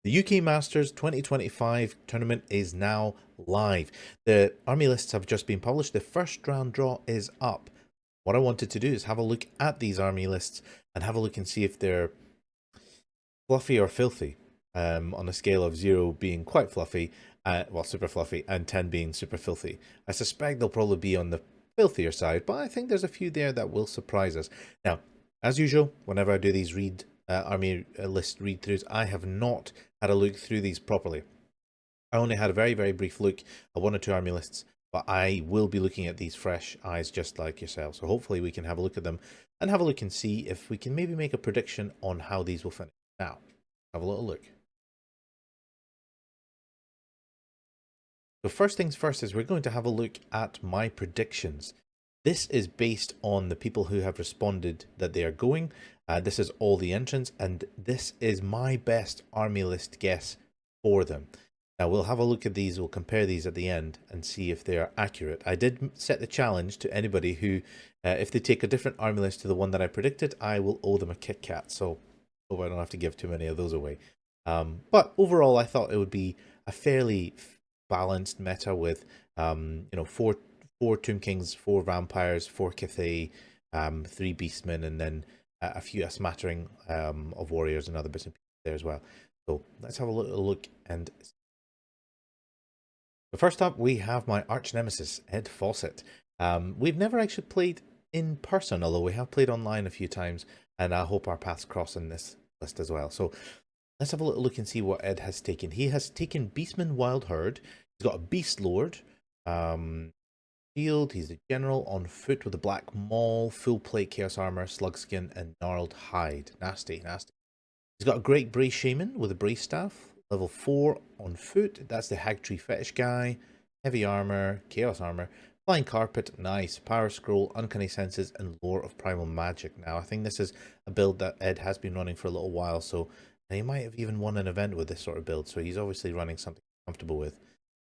The UK Masters 2025 tournament is now live. The army lists have just been published. The first round draw is up. What I wanted to do is have a look at these army lists and have a look and see if they're fluffy or filthy, on a scale of 0 being quite fluffy, well, super fluffy, and 10 being super filthy. I suspect they'll probably be on the filthier side, but I think there's a few there that will surprise us. Now, as usual, whenever I do these army list read-throughs, I have not had a look through these properly. I only had a very, very brief look at one or two army lists, but I will be looking at these fresh eyes just like yourself. So hopefully we can have a look at them and have a look and see if we can maybe make a prediction on how these will finish. Now, have a little look. So first things first is we're going to have a look at my predictions. This is based on the people who have responded that they are going. This is all the entrants, and this is my best army list guess for them. Now we'll have a look at these, we'll compare these at the end and see if they are accurate. I did set the challenge to anybody who, if they take a different army list to the one that I predicted, I will owe them a Kit Kat. So hope I don't have to give too many of those away. But overall, I thought it would be a fairly balanced meta with, four Tomb Kings, 4 Vampires, 4 Cathay, 3 Beastmen, and then a smattering of Warriors and other bits and pieces there as well. So let's have a little look. And so first up, we have my arch nemesis, Ed Fawcett. We've never actually played in person, although we have played online a few times, and I hope our paths cross in this list as well. So let's have a little look and see what Ed has taken. He has taken Beastman Wild Herd. He's got a Beast Lord. Shield. He's the general on foot with a black maul, full plate chaos armor, slug skin, and gnarled hide. Nasty, nasty. He's got a great brace shaman with a brace staff, level 4 on foot. That's the hag tree fetish guy. Heavy armor, chaos armor, flying carpet, nice, power scroll, uncanny senses, and lore of primal magic. Now I think this is a build that Ed has been running for a little while, so he might have even won an event with this sort of build, so he's obviously running something comfortable with.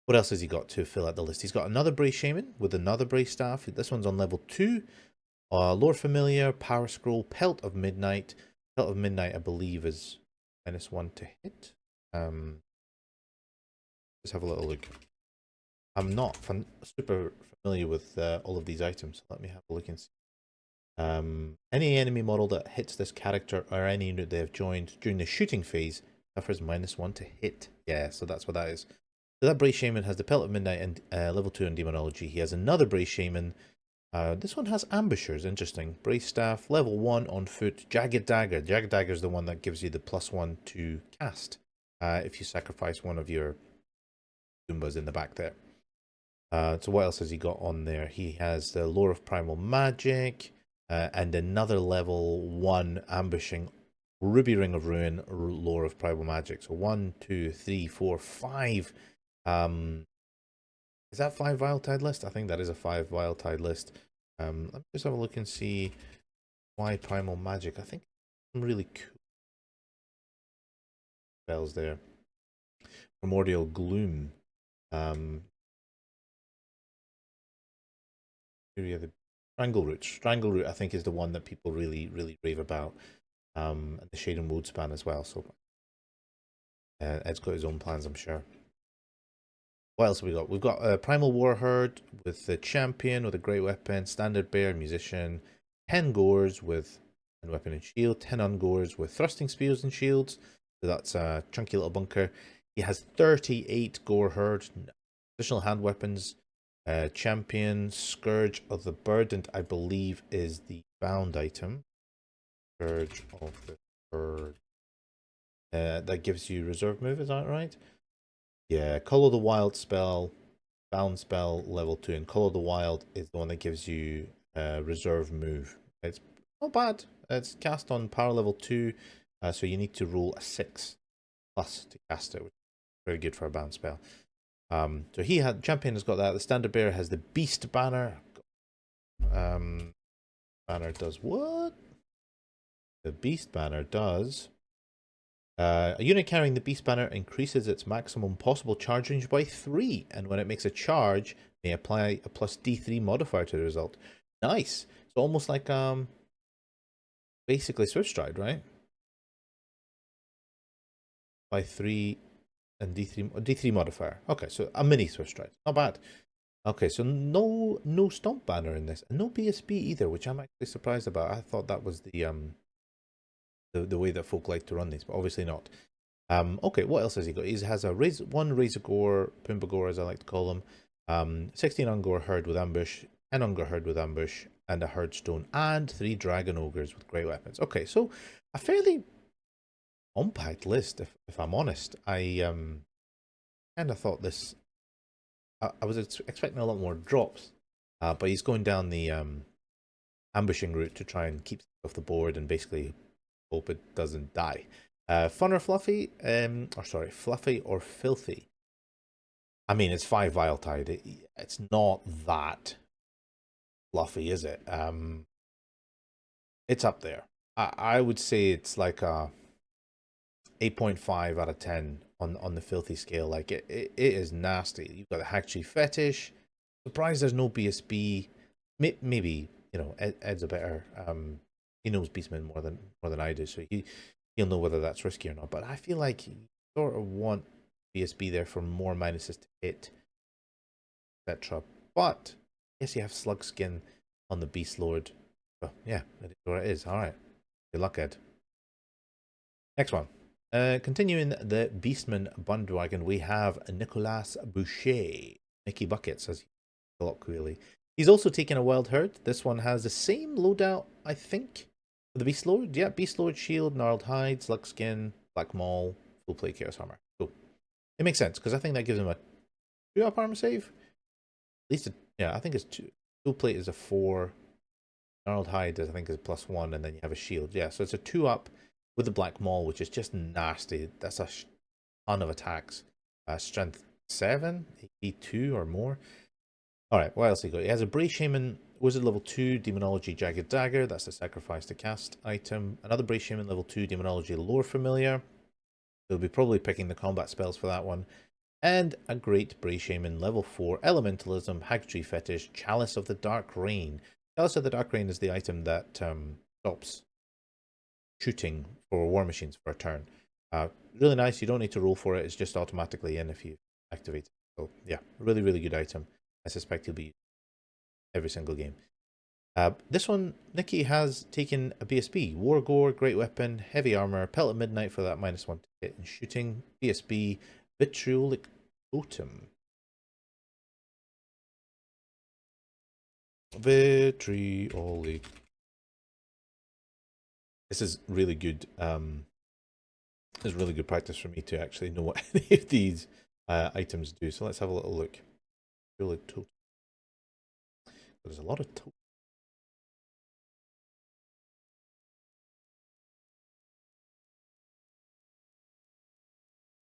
What else has he got to fill out the list? He's got another Brace Shaman with another Brace Staff. This one's on level 2. Lore Familiar, Power Scroll, Pelt of Midnight. Pelt of Midnight, I believe, is -1 to hit. Let's have a little look. I'm not super familiar with all of these items. Let me have a look and see. Any enemy model that hits this character or any unit they have joined during the shooting phase suffers -1 to hit. Yeah, so that's what that is. So that Brace Shaman has the Pelt of Midnight and level 2 in Demonology. He has another Brace Shaman. This one has Ambushers. Interesting. Brace Staff, level 1 on foot. Jagged Dagger. Jagged Dagger is the one that gives you the +1 to cast if you sacrifice one of your Goombas in the back there. So what else has he got on there? He has the Lore of Primal Magic and another level 1 ambushing Ruby Ring of Ruin, Lore of Primal Magic. So 1, 2, 3, 4, 5. Is that 5 Viletide list? I think that is a 5 Viletide list. Let me just have a look and see why Primal Magic. I think some really cool spells there. Primordial Gloom. The Strangleroot. Strangleroot, I think, is the one that people really, really rave about. And the Shade and Woadspan as well. So Ed's got his own plans, I'm sure. What else have we got? We've got a Primal Warherd with the Champion with a great weapon, Standard Bear, Musician, 10 Gores with a weapon and shield, 10 Ungores with thrusting spears and shields. So that's a chunky little bunker. He has 38 Gore Herd, additional hand weapons, Champion, Scourge of the Burdened, I believe, is the bound item. Scourge of the Burdened. That gives you reserve move, is that right? Yeah, Call of the Wild spell, bound spell, level 2, and Call of the Wild is the one that gives you reserve move. It's not bad. It's cast on power level 2, so you need to roll a 6 plus to cast it, which is very good for a bound spell. So Champion has got that. The Standard Bearer has the Beast Banner. Banner does what? The Beast Banner does... a unit carrying the Beast Banner increases its maximum possible charge range by 3, and when it makes a charge, may apply a +D3 modifier to the result. Nice. So almost like basically Swift Stride, right? by 3 and D3 modifier. Okay, so a mini Swift Stride. Not bad. Okay, so no stomp banner in this, and no BSB either, which I'm actually surprised about. I thought that was the way that folk like to run these, but obviously not. Okay, what else has he got? He has a one Razor Gore, Pumbaa Gore as I like to call him, 16 Ungor Herd with Ambush, 10 Ungor Herd with Ambush, and a Herdstone, and 3 Dragon Ogres with great weapons. Okay, so a fairly compact list, if I'm honest. I kind of thought this. I was expecting a lot more drops, but he's going down the ambushing route to try and keep off the board and basically hope it doesn't die. Fun or fluffy? Or sorry, fluffy or filthy? I mean, it's 5 Vile Tide. It's not that fluffy, is it? It's up there. I would say it's like a 8.5 out of 10 on the filthy scale. Like it is nasty. You've got the Hacktree Fetish. Surprised there's no BSB. Maybe, you know, Ed's a better he knows Beastmen more than I do, so he'll know whether that's risky or not. But I feel like you sort of want BSB there for more minuses to hit, etc. But yes, you have Slug Skin on the Beast Lord. Well, yeah, that is what it is. Alright. Good luck, Ed. Next one. Continuing the Beastman bandwagon, we have Nicolas Boucher. Nicky Buckets, as he colloquially. He's also taken a Wild Herd. This one has the same loadout, I think, for the Beast Lord. Yeah, Beast Lord Shield, Gnarled Hide, Slug Skin, Black Maul, Full Plate Chaos Armor. Cool. It makes sense, because I think that gives him a 2-up armor save. At least, yeah, I think it's 2. Full Plate is a 4. Gnarled Hide, I think, is +1, and then you have a shield. Yeah, so it's a 2-up with the Black Maul, which is just nasty. That's a ton of attacks. Strength 7, 82 or more. Alright, what else he got? He has a Bray Shaman, Wizard level 2, Demonology Jagged Dagger. That's the sacrifice to cast item. Another Bray Shaman level 2, Demonology Lore Familiar. He'll be probably picking the combat spells for that one. And a great Bray Shaman level 4, Elementalism, Hacktree Fetish, Chalice of the Dark Rain. Chalice of the Dark Rain is the item that stops shooting for war machines for a turn. Really nice. You don't need to roll for it. It's just automatically in if you activate it. So yeah, really, really good item. I suspect he'll be used every single game. This one, Nicky has taken a BSB. War Gore, Great Weapon, Heavy Armor, Pelt at Midnight for that -1 to hit and shooting. BSB, Vitriolic Totem. Vitriolic. This is really good. It's really good practice for me to actually know what any of these items do. So let's have a little look. Vitriolic Totem. There's a lot of totems.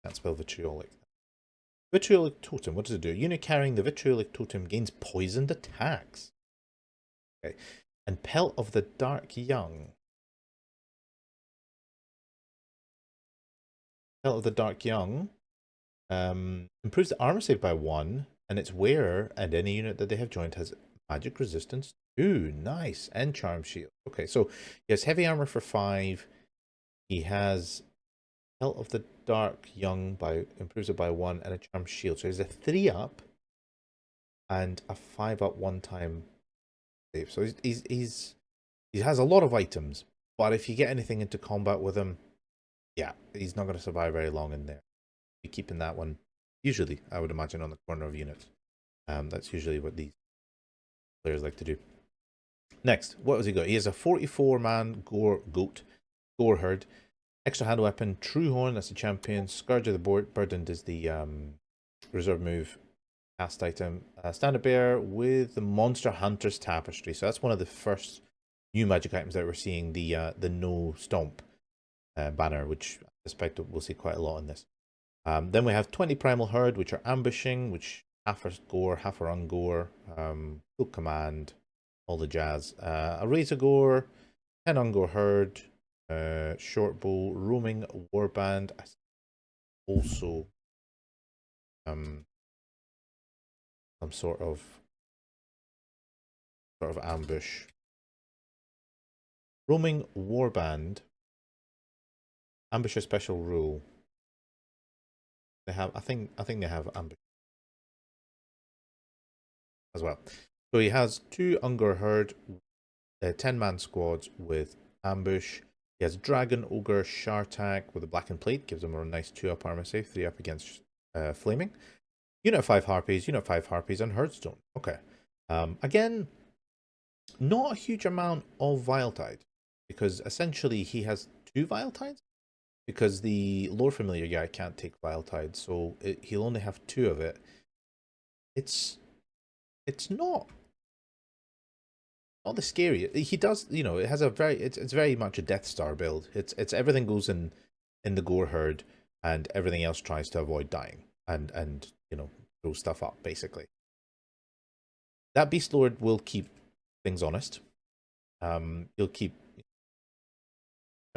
Can't spell vitriolic. Vitriolic Totem, what does it do? A unit carrying the Vitriolic Totem gains poisoned attacks. Okay. And Pelt of the Dark Young. Pelt of the Dark Young improves the armor save by 1, and its wearer and any unit that they have joined has magic resistance 2. Nice. And charm shield. Okay, so he has heavy armor for 5. He has Pelt of the Dark Young improves it by 1 and a charm shield. So he's a 3-up and a 5-up one-time save. So he has a lot of items, but if you get anything into combat with him, yeah, he's not going to survive very long in there. You're keeping that one usually, I would imagine, on the corner of units. That's usually what these players like to do. Next, what has he got? He has a 44-man Gore Herd. Extra hand weapon, True Horn, that's the champion. Scourge of the Burdened is the reserve move cast item. Standard Bear with the Monster Hunter's Tapestry. So that's one of the first new magic items that we're seeing, the No Stomp banner, which I suspect we'll see quite a lot in this. Then we have 20 Primal Herd, which are ambushing, which half are gore, half are ungore, full command, all the jazz. A Razor Gore, 10 ungore herd, short bow, roaming warband, also some sort of ambush. Roaming warband, ambush a special rule. They have, I think they have ambush as well. So he has 2 Ungur Herd, 10-man squads with ambush. He has Dragon, Ogre, Shartak with a blackened plate, gives him a nice 2-up armor save, 3-up against flaming. Unit 5 Harpies, Unit 5 Harpies, and Herdstone. Okay. Again, not a huge amount of Viletide, because essentially he has 2 Viletides, because the lore familiar guy can't take Viletide, so he'll only have 2 of it. It's not the scary. He does, you know, it has a very, it's very much a Death Star build. It's everything goes in the Gore Herd, and everything else tries to avoid dying and you know, throw stuff up basically. That Beast Lord will keep things honest. He'll keep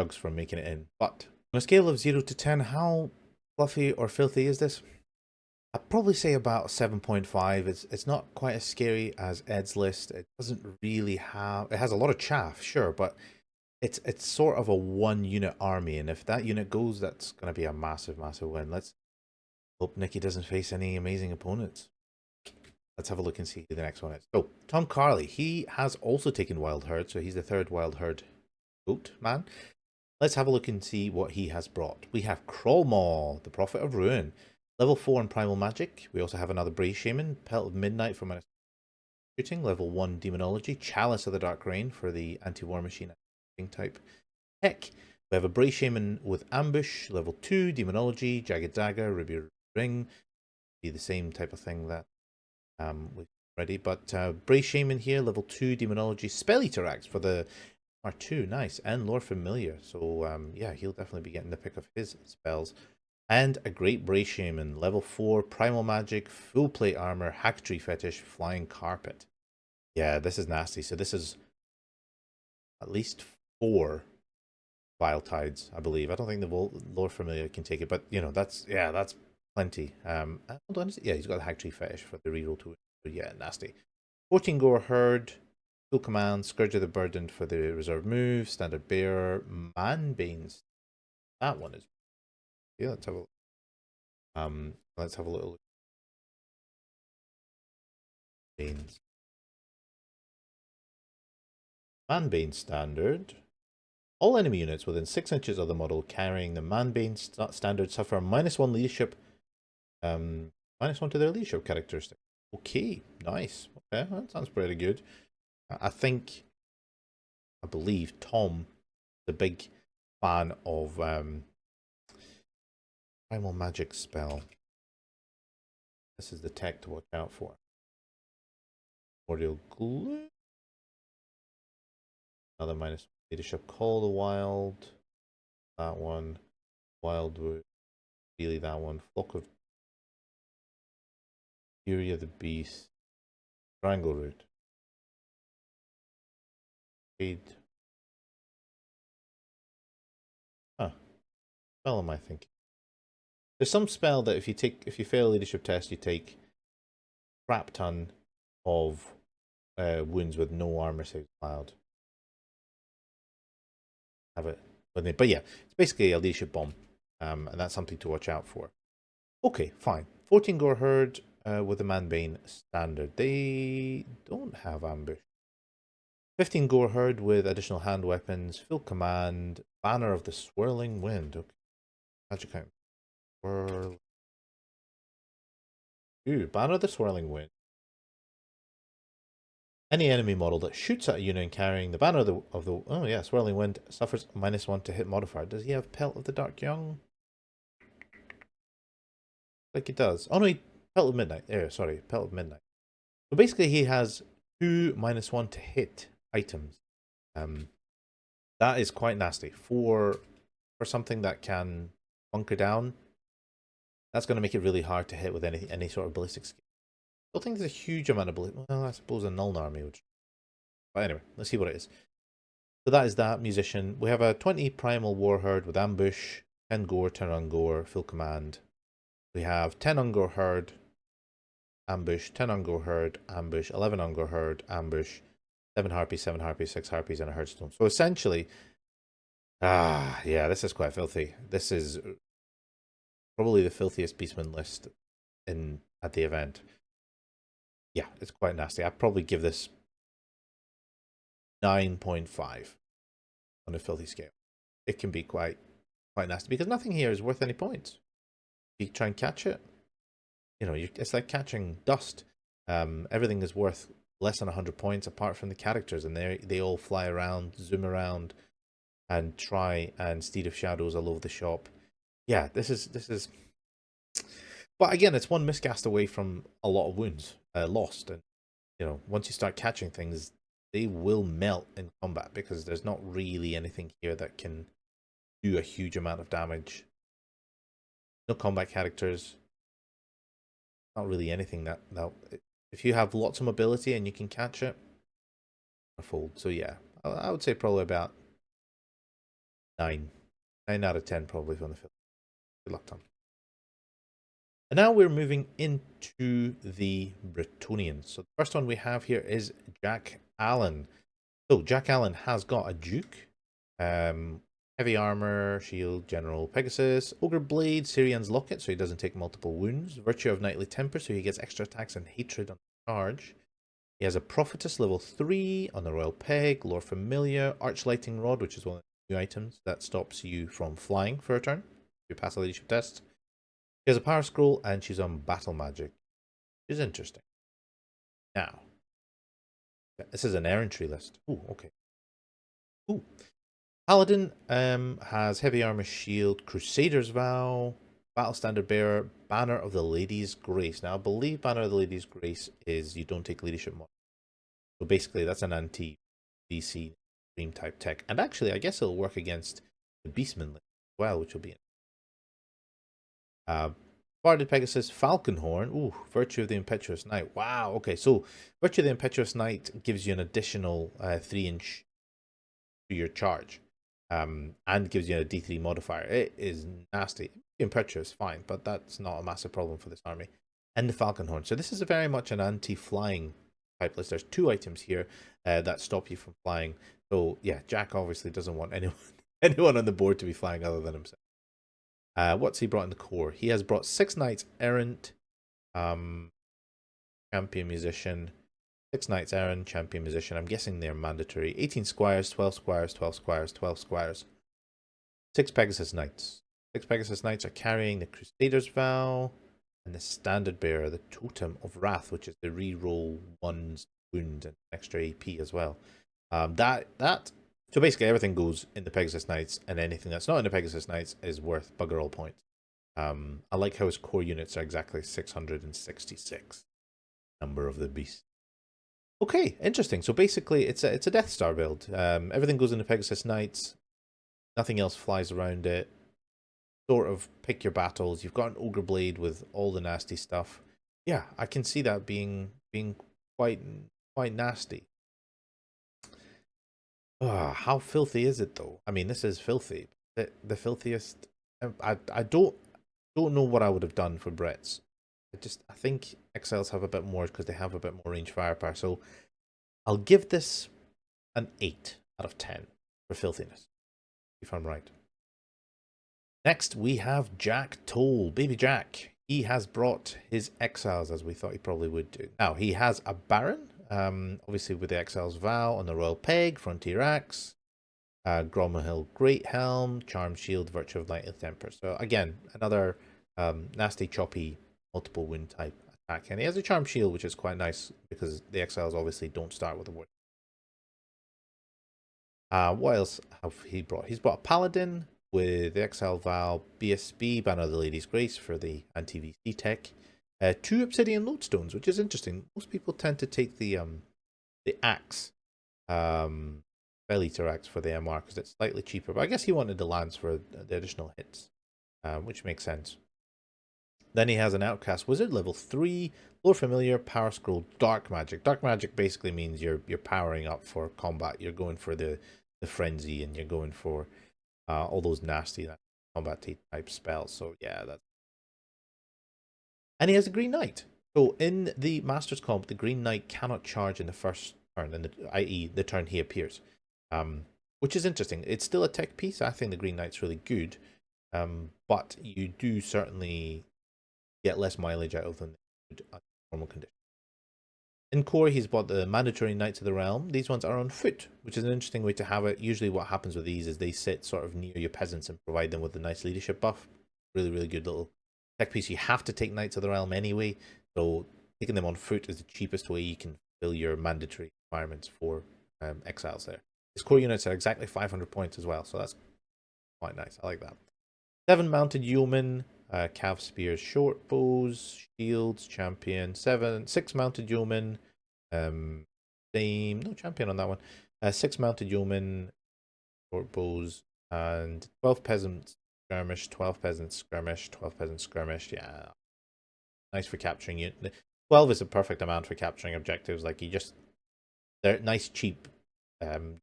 Chugs from making it in. But on a scale of 0 to 10, how fluffy or filthy is this? I'd probably say about 7.5. It's not quite as scary as Ed's list. It doesn't really have, it has a lot of chaff, sure, but it's sort of a 1-unit army, and if that unit goes, that's going to be a massive win. Let's hope Nikki doesn't face any amazing opponents. Let's have a look and see who the next one is. So Tom Carley, he has also taken Wild Herd, so he's the 3rd Wild Herd goat man. Let's have a look and see what he has brought. We have Crawlmaw, the Prophet of Ruin, level 4 in Primal Magic. We also have another Brave Shaman, Pelt of Midnight for my shooting, level 1 Demonology, Chalice of the Dark Rain for the anti-war machine type. Heck, we have a Brave Shaman with Ambush, level 2 Demonology, Jagged Dagger, Ruby Ring. Be the same type of thing that we've already, but Brave Shaman here, level 2 Demonology, Spell Eater Axe for the R2, nice, and Lore Familiar. So yeah, he'll definitely be getting the pick of his spells. And a great Brave Shaman, level 4 Primal Magic, full plate armor, Hack Tree Fetish, Flying Carpet. Yeah, this is nasty. So this is at least 4 Viletides, I believe. I don't think the Lore Familiar can take it, but you know, that's plenty. Hold on, yeah, he's got the Hack Tree Fetish for the reroll too. Yeah, nasty. 14 Gore Herd, full command, Scourge of the Burdened for the reserve move, Standard Bearer, Manbanes. That one is, yeah. Let's have a little look. Banes. Manbane Standard. All enemy units within 6 inches of the model carrying the Manbane Standard suffer -1 leadership, -1 to their leadership characteristic. Okay, nice. Okay, that sounds pretty good. I believe Tom, the big fan of Primal Magic spell. This is the tech to watch out for. Primordial Glue. Another -1 leadership. Call the Wild. That one. Wildwood. Really that one. Flock of Fury of the Beast. Strangleroot. Shade. Huh. Spell am I thinking? There's some spell that if you fail a leadership test, you take crap ton of wounds with no armor save allowed. Have it with me, but yeah, it's basically a leadership bomb, and that's something to watch out for. Okay, fine. 14 Gore Herd with the Manbane Standard. They don't have ambush. 15 Gore Herd with additional hand weapons, full command, Banner of the Swirling Wind. Okay, magic count. Ooh, Banner of the Swirling Wind. Any enemy model that shoots at a unit carrying the banner of the oh yeah, Swirling Wind suffers -1 to hit modifier. Does he have Pelt of the Dark Young? Like he does. Oh no, Pelt of Midnight. Sorry, Pelt of Midnight. So basically he has 2 -1 to hit items. That is quite nasty. For something that can bunker down, that's going to make it really hard to hit with any sort of ballistic skill. I don't think there's a huge amount of ballistic. Well, I suppose a Nuln army would. But anyway, let's see what it is. So that is that musician. We have a 20 Primal Warherd with ambush, 10 Gore, 10 Ungore, full command. We have 10 Ungore Herd, ambush, 10 Ungore Herd, ambush, 11 Ungore Herd, ambush, 7 Harpies, 7 Harpies, 6 Harpies, and a Herdstone. So essentially, yeah, this is quite filthy. This is probably the filthiest Beastman list at the event. Yeah, it's quite nasty. I'd probably give this 9.5 on a filthy scale. It can be quite nasty because nothing here is worth any points. You try and catch it, it's like catching dust. Everything is worth less than 100 points apart from the characters, and they all fly around, zoom around, and try and steed of shadows all over the shop. Yeah, this is. But again, it's one miscast away from a lot of wounds lost, and once you start catching things, they will melt in combat because there's not really anything here that can do a huge amount of damage. No combat characters. Not really anything that if you have lots of mobility and you can catch it, a fold. So yeah, I would say probably about 9 out of 10 probably from the film. Good luck, Tom. And now we're moving into the Bretonians. So the first one we have here is Jack Allen. So Jack Allen has got a Duke, heavy armor, shield, general Pegasus, ogre blade, Syrian's locket, so he doesn't take multiple wounds, virtue of knightly temper, so he gets extra attacks and hatred on charge. He has a prophetess level 3 on the royal peg, lore familiar, arch lighting rod, which is one of the new items that stops you from flying for a turn. You pass a leadership test. She has a power scroll, and she's on battle magic, which is interesting. Now, this is an errantry list. Ooh, okay. Ooh. Paladin has heavy armor, shield, Crusader's Vow, battle standard bearer, Banner of the Lady's Grace. Now, I believe Banner of the Lady's Grace is you don't take leadership mod. So basically, that's an anti-VC dream type tech. And actually, I guess it'll work against the Beastmen list as well, which will be Barded Pegasus, Falconhorn. Ooh, Virtue of the Impetuous Knight. Wow, okay, so Virtue of the Impetuous Knight gives you an additional 3-inch to your charge. And gives you a D3 modifier. It is nasty. Impetuous, fine, but that's not a massive problem for this army. And the Falconhorn. So this is very much an anti-flying type list. There's 2 items here that stop you from flying. So yeah, Jack obviously doesn't want anyone on the board to be flying other than himself. What's he brought in the core? He has brought 6 knights errant, champion musician, 6 knights errant, champion musician. I'm guessing they're mandatory. 18 squires, 12 squires, 12 squires, 12 squires. 6 Pegasus knights. 6 Pegasus knights are carrying the Crusader's Vow and the standard bearer, the Totem of Wrath, which is the reroll 1's wound and extra AP as well. So basically everything goes in the Pegasus Knights, and anything that's not in the Pegasus Knights is worth bugger all points. I like how his core units are exactly 666. Number of the beast. Okay, interesting. So basically it's a Death Star build. Everything goes in the Pegasus Knights. Nothing else flies around it. Sort of pick your battles. You've got an Ogre Blade with all the nasty stuff. Yeah, I can see that being quite nasty. How filthy is it though? I mean, this is filthy. The filthiest. I don't know what I would have done for Brets. I think XLs have a bit more because they have a bit more range firepower. So I'll give this an 8 out of 10 for filthiness, if I'm right. Next, we have Jack Toll, Baby Jack. He has brought his exiles, as we thought he probably would do. Now, he has a Baron, obviously with the Exile's Vow on the Royal Peg, Frontier Axe, Gromhill Great Helm, Charm Shield, Virtue of Knightly Temper. So again, another nasty, choppy, multiple wound type attack. And he has a Charm Shield, which is quite nice because the Exiles obviously don't start with a wound. What else have he brought? He's brought a Paladin with the Exile Vow, BSB, Banner of the Lady's Grace for the anti-VC tech. 2 Obsidian Lodestones, which is interesting. Most people tend to take the axe, Bell Eater axe for the MR because it's slightly cheaper. But I guess he wanted the lance for the additional hits, which makes sense. Then he has an Outcast Wizard, level 3, Lore Familiar, Power Scroll, Dark Magic. Dark Magic basically means you're powering up for combat. You're going for the frenzy, and you're going for all those nasty combat type spells. So yeah, that's. And he has a Green Knight. So in the Masters comp, the Green Knight cannot charge in the first turn, i.e. the turn he appears, which is interesting. It's still a tech piece. I think the Green Knight's really good. But you do certainly get less mileage out of them than under normal conditions. In core, he's bought the mandatory Knights of the Realm. These ones are on foot, which is an interesting way to have it. Usually what happens with these is they sit sort of near your peasants and provide them with a nice leadership buff. Really, really good little tech piece. You have to take Knights of the Realm anyway, so taking them on foot is the cheapest way you can fill your mandatory requirements for exiles there. His core units are exactly 500 points as well, so that's quite nice. I like that. 7 mounted yeomen, cav spears, short bows, shields, champion. 6 mounted yeomen, no champion on that one. 6 mounted yeomen, short bows, and 12 peasants skirmish, 12 peasants skirmish, 12 peasants skirmish. Yeah, nice for capturing you. 12 is a perfect amount for capturing objectives. Like they're nice cheap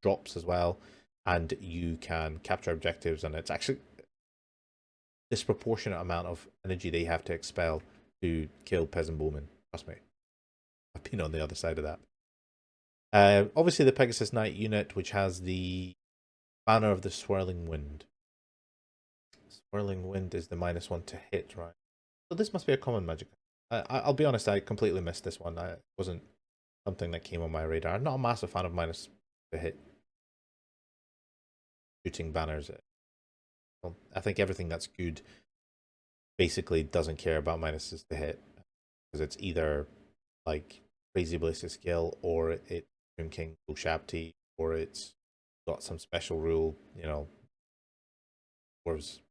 drops as well, and you can capture objectives, and it's actually disproportionate amount of energy they have to expel to kill peasant bowmen. Trust me, I've been on the other side of that. Obviously the Pegasus Knight unit, which has the Banner of the Swirling Wind. Swirling Wind is the -1 to hit, right? So this must be a common magic. I'll be honest, I completely missed this one. It wasn't something that came on my radar. I'm not a massive fan of minus to hit shooting banners. I think everything that's good basically doesn't care about minuses to hit, because it's either like crazy ballistic skill, or it's Tomb King Go Shabti, or it's got some special rule, Dwarves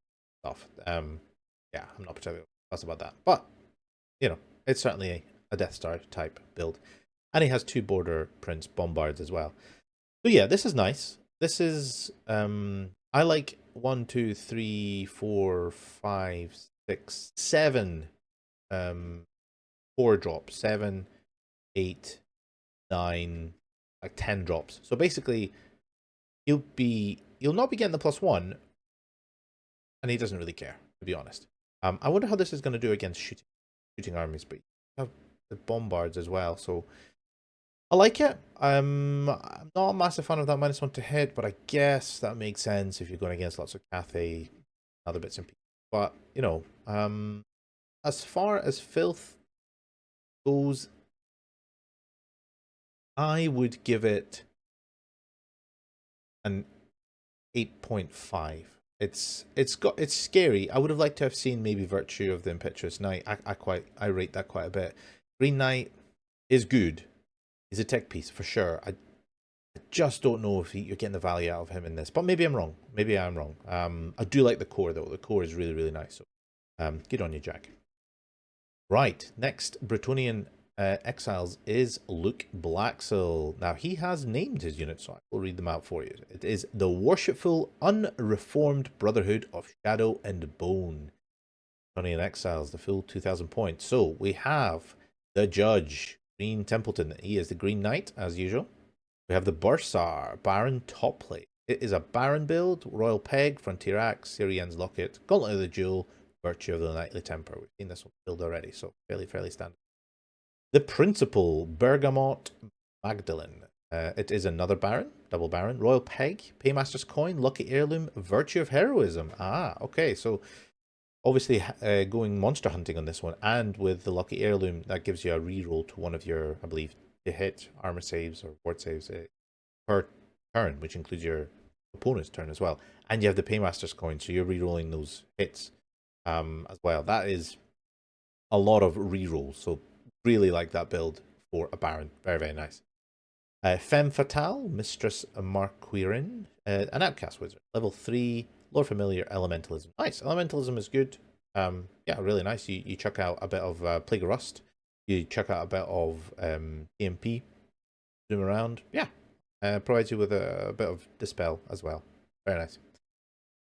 stuff. Yeah, I'm not particularly fussed about that, but it's certainly a Death Star type build, and he has 2 Border Prince Bombards as well. So yeah, this is nice. This is I like 1, 2, 3, 4, 5, 6, 7 4 drops, 7, 8, 9, like 10 drops. So basically you'll not be getting the +1, and he doesn't really care, to be honest. I wonder how this is going to do against shooting armies, but you have the bombards as well, so I like it. I'm not a massive fan of that -1 to hit, but I guess that makes sense if you're going against lots of Cathay, other bits and pieces. But as far as Filth goes, I would give it an 8.5. It's scary. I would have liked to have seen maybe Virtue of the Impetuous Knight. I rate that quite a bit. Green Knight is good. He's a tech piece for sure. I just don't know if you're getting the value out of him in this, but maybe I'm wrong. Maybe I'm wrong. I do like the core though. The core is really, really nice. So, good on you, Jack. Right, next Bretonnian exiles is Luke Blacksill. Now he has named his unit, so I will read them out for you. It is the Worshipful Unreformed Brotherhood of Shadow and Bone. Bretonnian exiles, the full 2,000 points. So we have the Judge, Green Templeton. He is the Green Knight as usual. We have the Bursar, Baron Topplate. It is a Baron build, Royal Peg, Frontier Axe, Syrian's Locket, Gauntlet of the Jewel, Virtue of the Knightly Temper. We've seen this one build already, so fairly standard. The Principal, Bergamot Magdalene. It is another Baron, double Baron, Royal Peg, Paymaster's Coin, Lucky Heirloom, Virtue of Heroism. Ah, okay, so obviously going monster hunting on this one, and with the Lucky Heirloom, that gives you a reroll to one of your, I believe, to hit armor saves or ward saves per turn, which includes your opponent's turn as well. And you have the Paymaster's Coin, so you're rerolling those hits as well. That is a lot of rerolls, so really like that build for a Baron. Very nice. Femme Fatale, Mistress Marquirin, an Outcast Wizard, level 3, Lord Familiar, Elementalism. Nice, Elementalism is good. Yeah, really nice. You chuck out a bit of Plague of Rust, you chuck out a bit of EMP, zoom around. Yeah, provides you with a bit of Dispel as well. Very nice.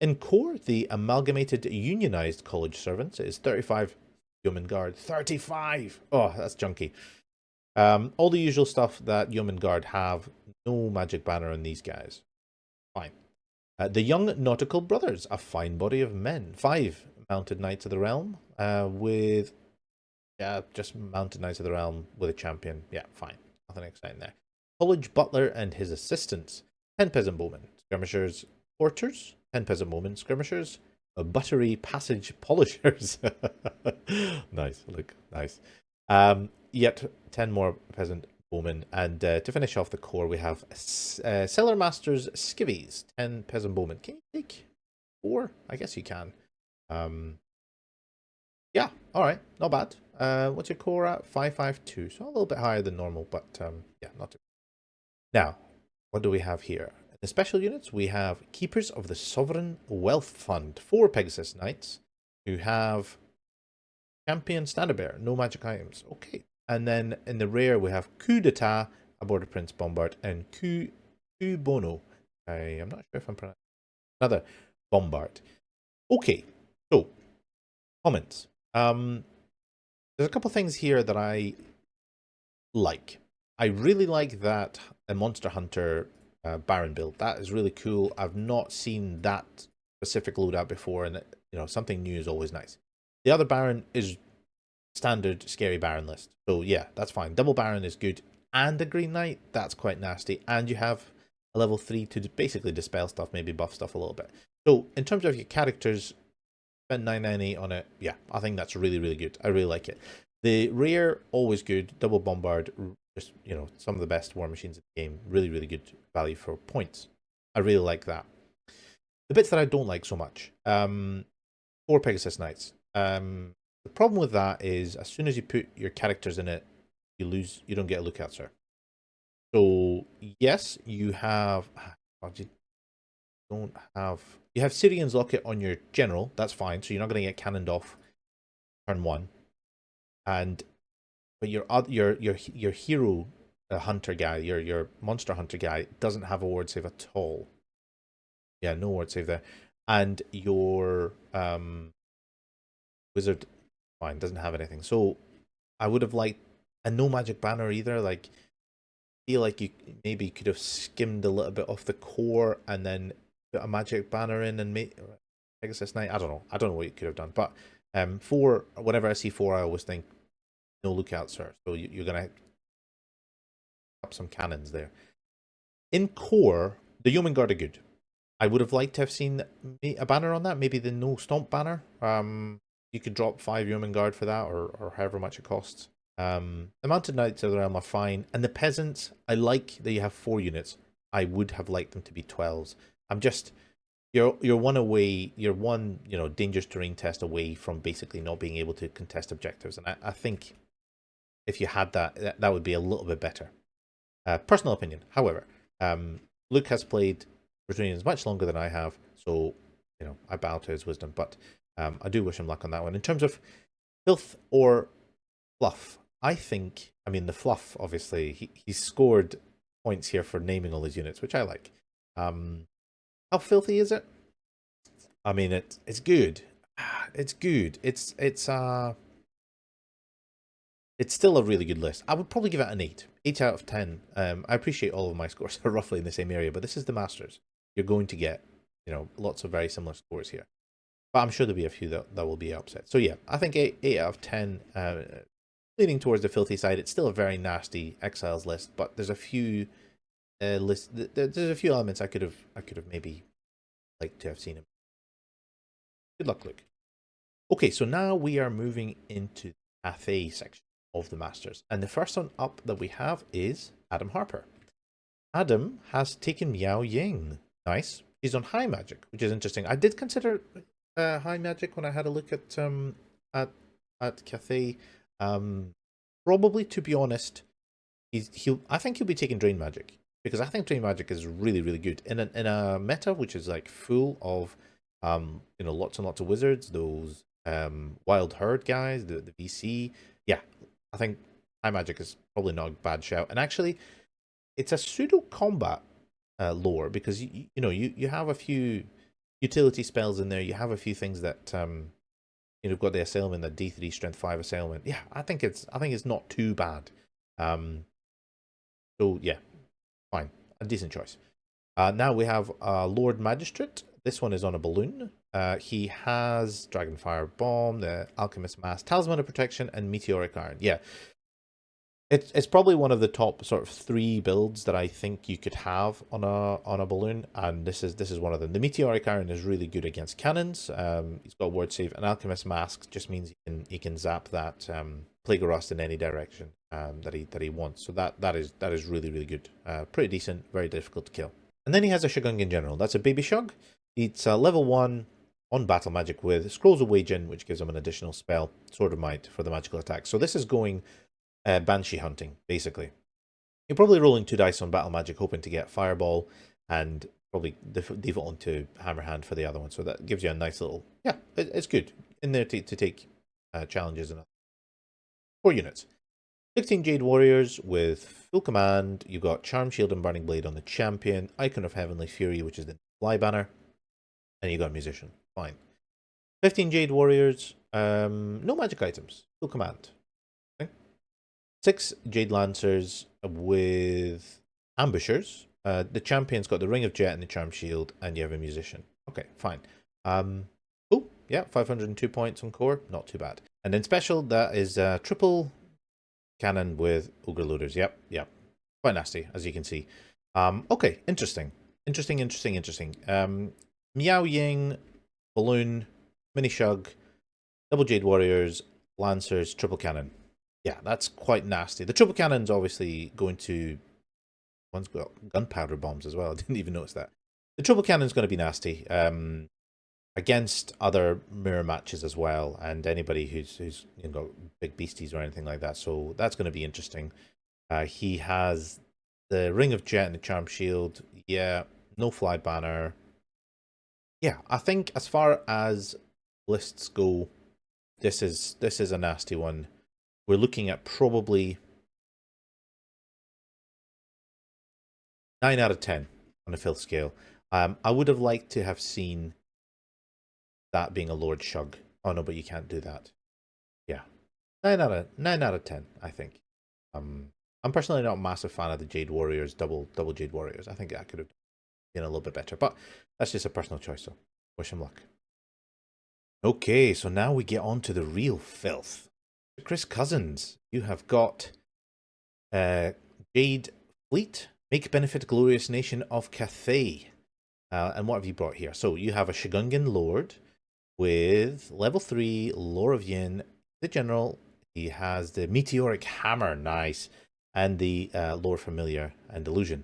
In core, the Amalgamated Unionized College Servants is 35 Yeoman Guard. 35! Oh, that's junky. All the usual stuff that Yeoman Guard have. No magic banner on these guys. Fine. The Young Nautical Brothers, a fine body of men. 5 Mounted Knights of the Realm with... Yeah, just Mounted Knights of the Realm with a champion. Yeah, fine. Nothing exciting there. College Butler and his assistants. 10 Peasant Bowmen. Skirmishers, Porters. 10 Peasant Bowmen. Skirmishers. buttery passage polishers. Nice, look, nice. Yet 10 more peasant bowmen, and to finish off the core, we have Cellar Masters skivvies, 10 peasant bowmen. Can you take 4? I guess you can. Yeah, all right, not bad. What's your core at? 552, so a little bit higher than normal, but yeah, not too bad. Now, what do we have here? In the special units, we have Keepers of the Sovereign Wealth Fund, 4 Pegasus Knights, who have Champion Standard-Bearer, no magic items. Okay. And then in the rare, we have Coup d'etat, a Border Prince Bombard, and Coup Bono. I am not sure if I'm pronouncing another Bombard. Okay, so comments. There's a couple things here that I like. I really like that a Monster Hunter Baron build. That is really cool. I've not seen that specific loadout before, and something new is always nice. The other Baron is standard scary Baron list. So yeah, that's fine. Double Baron is good. And a Green Knight, that's quite nasty. And you have a level 3 to basically dispel stuff, maybe buff stuff a little bit. So in terms of your characters, spend 998 on it. Yeah, I think that's really, really good. I really like it. The rare, always good. Double Bombard, just, some of the best war machines in the game. Really, really good value for points. I really like that. The bits that I don't like so much. 4 Pegasus Knights. The problem with that is as soon as you put your characters in it, you don't get a lookout, sir. So yes, you have you have Syrian's Locket on your general, that's fine, so you're not going to get cannoned off turn 1. But your hero hunter guy, your monster hunter guy doesn't have a ward save at all. Yeah, no ward save there. And your wizard, fine, doesn't have anything. So I would have liked a no magic banner either. Like, feel like you maybe could have skimmed a little bit off the core and then put a magic banner in and make Pegasus Knight. I don't know what you could have done. But 4, whenever I see 4, I always think no lookout, sir. So you're gonna up some cannons there. In core, the Yeoman Guard are good. I would have liked to have seen a banner on that, maybe the no stomp banner. You could drop 5 Yeoman Guard for that, or however much it costs. The Mounted Knights of the Realm are fine, and the Peasants, I like that you have 4 units. I would have liked them to be 12s. I'm just you're one away, you're one dangerous terrain test away from basically not being able to contest objectives, and I think if you had that would be a little bit better. Personal opinion, however. Luke has played Bretonnians much longer than I have, so I bow to his wisdom, but I do wish him luck on that one. In terms of Filth or Fluff, I mean the Fluff, obviously, he scored points here for naming all his units, which I like. How filthy is it? I mean, it's good. It's good. It's still a really good list. I would probably give it an 8. 8 out of 10. I appreciate all of my scores are roughly in the same area, but this is the Masters. You're going to get, lots of very similar scores here. But I'm sure there'll be a few that will be upset. So yeah, I think 8 out of 10, leaning towards the filthy side. It's still a very nasty Exiles list, but there's a few there's a few elements I could have maybe liked to have seen him. Good luck, Luke. Okay, so now we are moving into the Cathay section of the Masters, and the first one up that we have is Adam Harper. Adam has taken Miao Ying. Nice. He's on high magic, which is interesting. I did consider high magic when I had a look at Cathay. Probably, to be honest, I think he'll be taking drain magic, because I think drain magic is really, really good in a meta which is like full of lots and lots of wizards, those wild herd guys, the VC. Yeah, I think high magic is probably not a bad shout. And actually, it's a pseudo combat lore, because you have a few utility spells in there. You have a few things that you've got the assailant, the D3 strength 5 assailant. Yeah, I think it's not too bad. So yeah, fine, a decent choice. Now we have Lord Magistrate. This one is on a balloon. He has Dragonfire Bomb, the Alchemist Mask, Talisman of Protection, and Meteoric Iron. Yeah, It's probably one of the top sort of 3 builds that I think you could have on a balloon, and this is one of them. The meteoric iron is really good against cannons. He's got word save. An alchemist mask just means he can zap that plague of rust in any direction that he wants. So that is really really good. Pretty decent. Very difficult to kill. And then he has a Shogungan General. That's a baby Shug. It's level 1 on battle magic with Scrolls of Wagein, which gives him an additional spell, Sword of Might, for the magical attack. So this is going Banshee hunting, basically. You're probably rolling 2 dice on battle magic, hoping to get Fireball, and probably defaulting to Hammer Hand for the other one. So that gives you a nice little, yeah, it's good in there to take challenges and 4 units. 16 Jade Warriors with full command. You've got Charm Shield and Burning Blade on the champion, Icon of Heavenly Fury, which is the Fly banner, and you got a Musician. Fine. 15 Jade Warriors, no magic items, full command. 6 Jade Lancers with Ambushers. The champion's got the Ring of Jet and the Charm Shield, and you have a Musician. Okay, fine. Cool. Yeah, 502 points on core. Not too bad. And then special, that is triple cannon with Ogre Loaders. Yep. Quite nasty, as you can see. Okay, interesting. Meow Ying, Balloon, Mini Shug, double Jade Warriors, Lancers, triple cannon. Yeah, that's quite nasty. The triple cannon's obviously going to... One's got gunpowder bombs as well. I didn't even notice that. The triple cannon's going to be nasty against other mirror matches as well, and anybody who's got big beasties or anything like that. So that's going to be interesting. He has the Ring of Jet and the Charm Shield. Yeah, no Fly banner. Yeah, I think as far as lists go, this is a nasty one. We're looking at probably 9 out of 10 on a filth scale. I would have liked to have seen that being a Lord Shug. Oh no, but you can't do that. Yeah, 9 out of 10, I think. I'm personally not a massive fan of the Jade Warriors, double Jade Warriors. I think that could have been a little bit better, but that's just a personal choice. So wish him luck. Okay, so now we get on to the real filth. Chris Cousins, you have got Jade Fleet, Make Benefit Glorious Nation of Cathay. And what have you brought here? So you have a Shogungan Lord with level 3 Lore of Yin, the General. He has the Meteoric Hammer, nice, and the Lore Familiar and Illusion.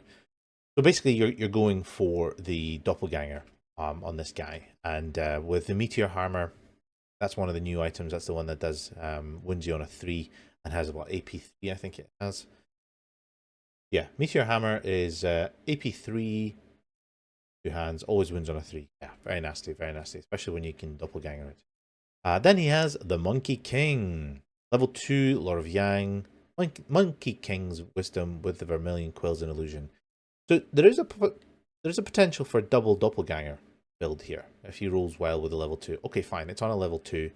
So basically you're going for the Doppelganger on this guy. And with the Meteor Hammer, that's one of the new items. That's the one that does wins you on a 3 and has about AP3, I think it has. Yeah, Meteor Hammer is AP3, 2 hands, always wins on a 3. Yeah, very nasty, especially when you can doppelganger it. Then he has the Monkey King, level 2, Lord of Yang, Monkey King's Wisdom with the Vermilion Quills and Illusion. So there's a potential for a double doppelganger build here if he rolls well with a level 2. Okay, fine, it's on a level 2.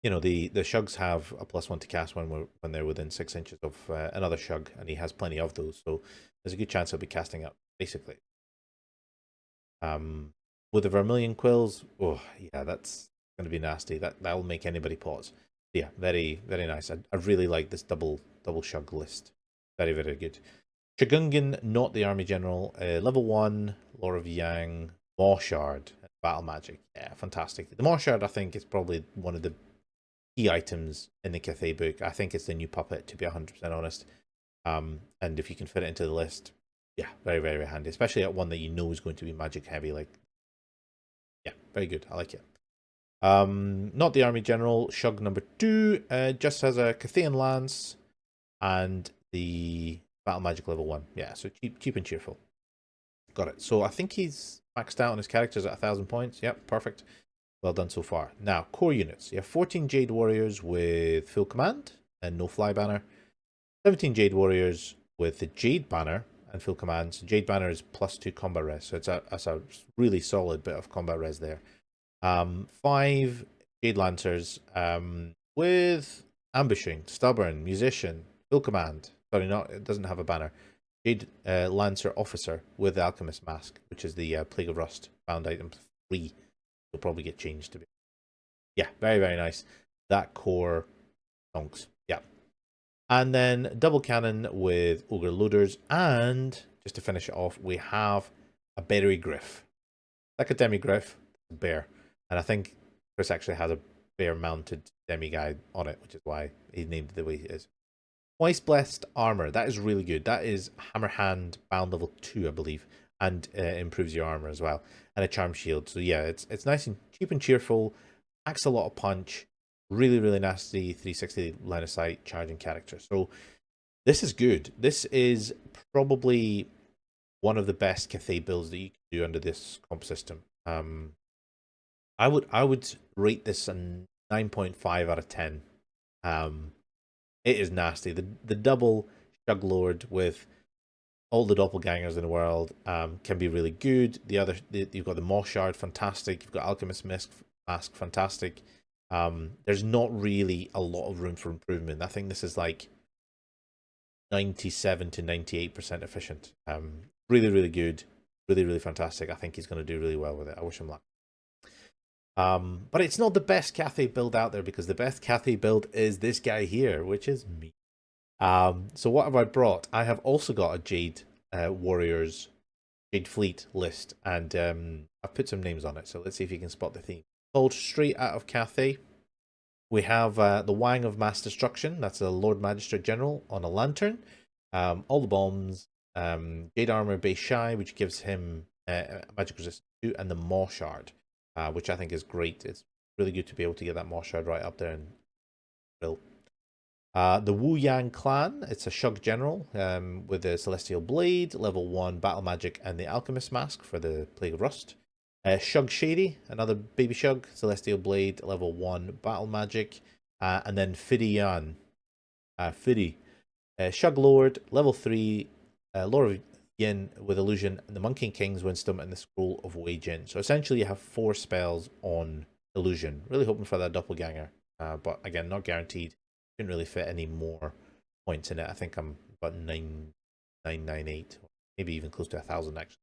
You know, the Shugs have a +1 to cast when they're within 6 inches of another Shug, and he has plenty of those, so there's a good chance he'll be casting up, basically. With the Vermilion Quills, oh yeah, that's going to be nasty. That'll make anybody pause. Yeah, very nice. I really like this double Shug list. Very good. Shogungan, not the Army General, level 1, Lore of Yang, Mawshard, Battle Magic. Yeah, fantastic. The Mawshard, I think, is probably one of the key items in the Cathay book. I think it's the new puppet, to be 100% honest. And if you can fit it into the list, yeah, very handy, especially at one that you know is going to be magic heavy. Like, yeah, very good. I like it. Not the Army General, Shug number 2, just has a Cathayan Lance and the Battle Magic level 1. Yeah, so cheap and cheerful. Got it. So I think he's maxed out on his characters at 1,000 points. Yep, perfect. Well done so far. Now, core units. You have 14 Jade Warriors with full command and no fly banner. 17 Jade Warriors with the Jade banner and full command. So Jade banner is +2 combat res. So it's a really solid bit of combat res there. 5 Jade Lancers with ambushing, stubborn, musician, full command. Sorry, it doesn't have a banner. Jade Lancer Officer with the Alchemist Mask, which is the Plague of Rust found item 3. Will probably get changed to be. Yeah, very nice. That core stonks. Yeah. And then double cannon with ogre loaders. And just to finish it off, we have a berry griff. Like a demi griff, bear. And I think Chris actually has a bear mounted demi guy on it, which is why he named it the way he is. Twice blessed armor. That is really good. That is hammer hand bound level 2, I believe, and improves your armor as well. And a charm shield. So yeah, it's nice and cheap and cheerful. Packs a lot of punch. Really, really nasty 360 line of sight charging character. So this is good. This is probably one of the best Cathay builds that you can do under this comp system. I would rate this a 9.5 out of 10. It is nasty. The double Shug Lord with all the doppelgangers in the world can be really good. You've got the Moss Shard, fantastic. You've got Alchemist Mask, fantastic. There's not really a lot of room for improvement. I think this is like 97 to 98% efficient. Really, really good. Really, really fantastic. I think he's going to do really well with it. I wish him luck. But it's not the best Cathay build out there, because the best Cathay build is this guy here, which is me. So what have I brought? I have also got a Jade Warriors, Jade Fleet list, and I've put some names on it. So let's see if you can spot the theme. Called Straight Out of Cathay. We have the Wang of Mass Destruction. That's a Lord Magistrate General on a lantern. All the bombs. Jade Armor Base Shy, which gives him magic resistance 2, and the Maw Shard, which I think is great. It's really good to be able to get that Maw Shard right up there and build. The Wu Yang Clan, it's a Shug General with the Celestial Blade, level 1 Battle Magic, and the Alchemist Mask for the Plague of Rust. Shug Shady, another baby Shug, Celestial Blade, level 1 Battle Magic. And then Fidi Yan, Shug Lord, level 3 Lord of Yin with Illusion, and the Monkey King's Wisdom, and the Scroll of Wei Jin. So essentially you have 4 spells on Illusion. Really hoping for that doppelganger, but again, not guaranteed. Couldn't really fit any more points in it. I think I'm about 998, maybe even close to 1,000 actually.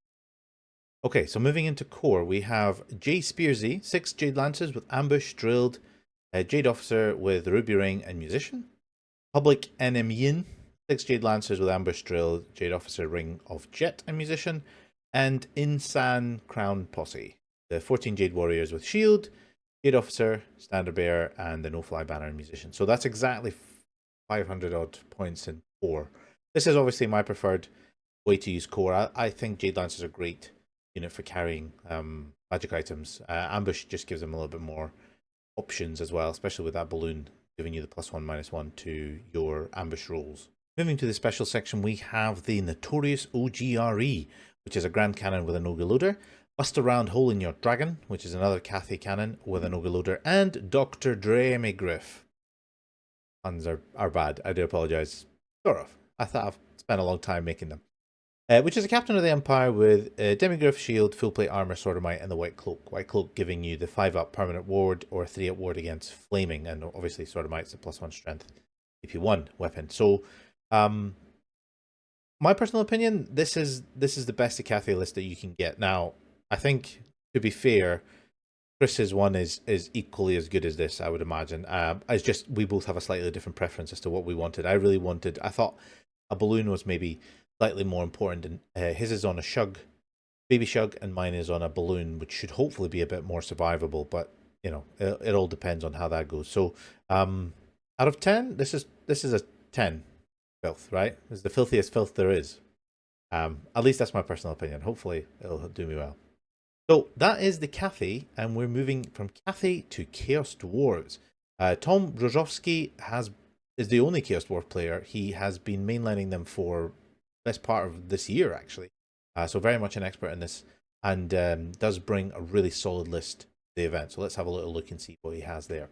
Okay, so moving into core, we have J Spearsy, 6 Jade Lancers with Ambush, Drilled, Jade Officer with Ruby Ring and Musician. Public Enemy, 6 Jade Lancers with Ambush, Drilled, Jade Officer, Ring of Jet and Musician. And Insan Crown Posse, the 14 Jade Warriors with Shield, Jade Officer, Standard Bearer, and the No Fly Banner and Musician. So that's exactly 500 odd points in core. This is obviously my preferred way to use core. I think Jade Lancers are great unit for carrying magic items. Ambush just gives them a little bit more options as well, especially with that balloon giving you the +1/-1 to your ambush rolls. Moving to the special section, we have the notorious OGRE, which is a Grand Cannon with an Ogre Loader. Bust a Round Hole in Your Dragon, which is another Cathay Cannon with an Ogre Loader. And Dr. Dremigriff. Puns are bad, I do apologise. Sort of. I thought I've spent a long time making them. Which is a Captain of the Empire with Demigriff, Shield, Full Plate Armor, Sword of Might, and the White Cloak. White Cloak giving you the 5-up permanent ward or 3-up ward against Flaming, and obviously Sword of Might's a +1 strength AP1 weapon. So, my personal opinion, this is the best Cathay list that you can get. Now, I think, to be fair, Chris's one is equally as good as this, I would imagine. It's just we both have a slightly different preference as to what we wanted. I thought a balloon was maybe slightly more important, and his is on a Shug, baby Shug, and mine is on a balloon, which should hopefully be a bit more survivable, but you know, it all depends on how that goes. So out of 10, this is a 10 filth, right? It's the filthiest filth there is. At least that's my personal opinion. Hopefully it'll do me well. So that is the Cathay, and we're moving from Cathay to Chaos Dwarves. Tom Brozowski is the only Chaos Dwarf player. He has been mainlining them for best part of this year, actually. So very much an expert in this, and does bring a really solid list to the event. So let's have a little look and see what he has there.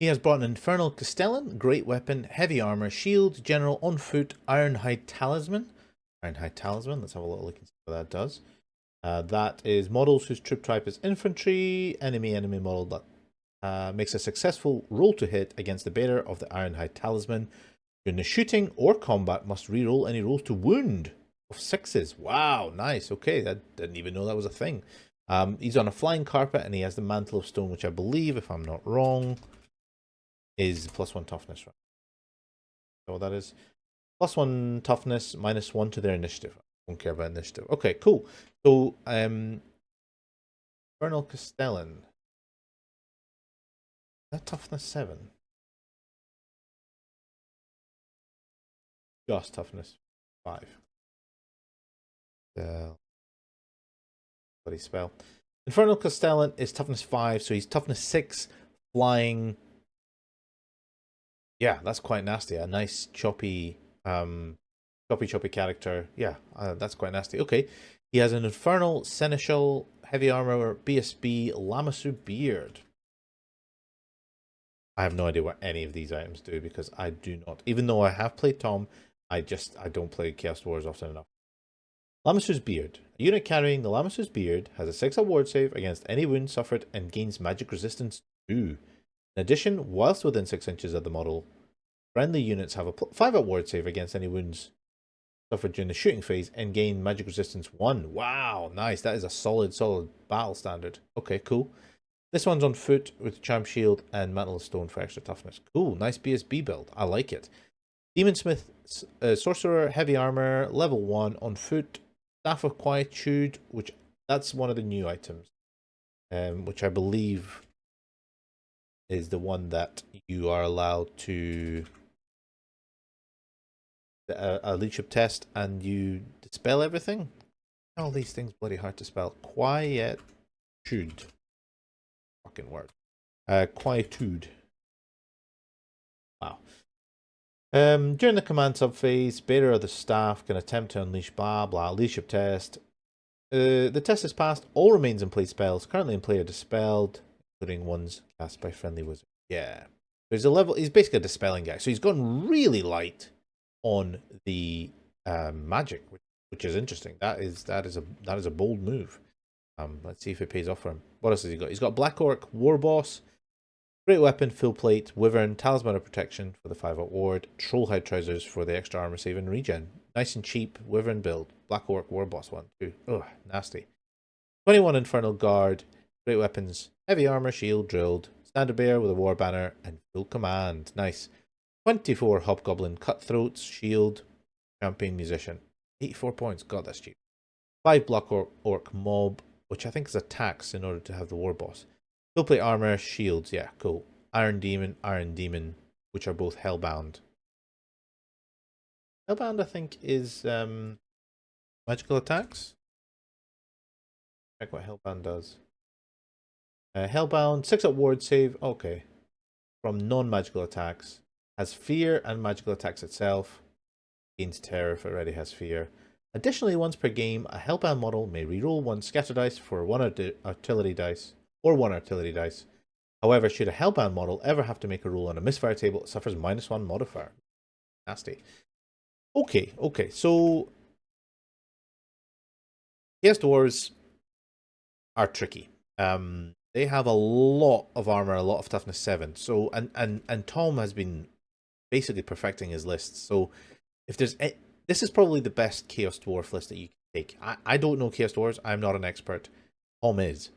He has brought an Infernal Castellan, great weapon, heavy armor, shield, general, on foot, Ironhide Talisman. Ironhide Talisman, let's have a little look and see what that does. That is models whose troop type is infantry, enemy model that makes a successful roll to hit against the bearer of the Ironhide Talisman. During the shooting or combat, must reroll any rolls to wound of 6s. Wow, nice. Okay, I didn't even know that was a thing. He's on a flying carpet, and he has the Mantle of Stone, which I believe, if I'm not wrong, is +1 toughness. Right? what that is? +1 toughness, -1 to their initiative. I don't care about initiative. Okay, cool. So, Infernal Castellan. That toughness 7. Just toughness 5. Bloody spell. Infernal Castellan is toughness 5, so he's toughness 6, flying. Yeah, that's quite nasty. A nice choppy character. Yeah, that's quite nasty. Okay. He has an Infernal Seneschal, Heavy Armor, BSB, Lamassu Beard. I have no idea what any of these items do because I do not. Even though I have played Tom, I don't play Chaos Dwarves often enough. Lamassu's Beard. A unit carrying the Lamassu's Beard has a 6 ward save against any wound suffered and gains magic resistance 2. In addition, whilst within 6 inches of the model, friendly units have a 5 ward save against any wounds suffered during the shooting phase and gain magic resistance 1. Wow, nice. That is a solid battle standard. Okay, cool. This one's on foot with Charm Shield and Mantle of Stone for extra toughness. Cool, nice BSB build. I like it. Demonsmith, Sorcerer, Heavy Armor, level 1 on foot. Staff of Quietude, which that's one of the new items, which I believe is the one that you are allowed to a leadership test and you dispel everything. All these things bloody hard to spell. Quietude. Fucking word. Quietude. Wow. During the command subphase, bearer of the staff can attempt to unleash blah blah leadership test. The test is passed. All remains in play spells currently in play are dispelled, including ones cast by friendly wizard. Yeah. There's a level. He's basically a dispelling guy, so he's gone really light on the magic, which is interesting. That is a bold move. Let's see if it pays off for him. What else has he got? He's got Black Orc, War Boss, Great Weapon, Full Plate, Wyvern, Talisman of Protection for the 5 ward, Trollhide Trousers for the extra armor save and regen. Nice and cheap Wyvern build. Black Orc, War Boss one too. Ugh, nasty. 21 Infernal Guard, Great Weapons, Heavy Armor, Shield, Drilled, Standard Bearer with a War Banner, and Full Command. Nice. 24 Hobgoblin, Cutthroats, Shield, Champion, Musician. 84 points. God, that's cheap. 5 Black Orc Mob, which I think is a tax in order to have the War Boss. Full plate armor, shields, yeah, cool. Iron Demon, which are both Hellbound. Hellbound, I think, is magical attacks. Check what Hellbound does. Hellbound, 6 ward save, okay. From non-magical attacks. Has fear and magical attacks itself. Gains terror if it already has fear. Additionally, once per game, a Hellbound model may reroll 1 scatter dice for 1 artillery dice. Or 1 artillery dice. However, should a Hellbound model ever have to make a roll on a misfire table, it suffers -1 modifier. Nasty. Okay, so Chaos Dwarves are tricky. They have a lot of armor, a lot of toughness 7. So and Tom has been basically perfecting his lists. So if there's this is probably the best Chaos Dwarf list that you can take. I don't know Chaos Dwarves. I'm not an expert. Tom is.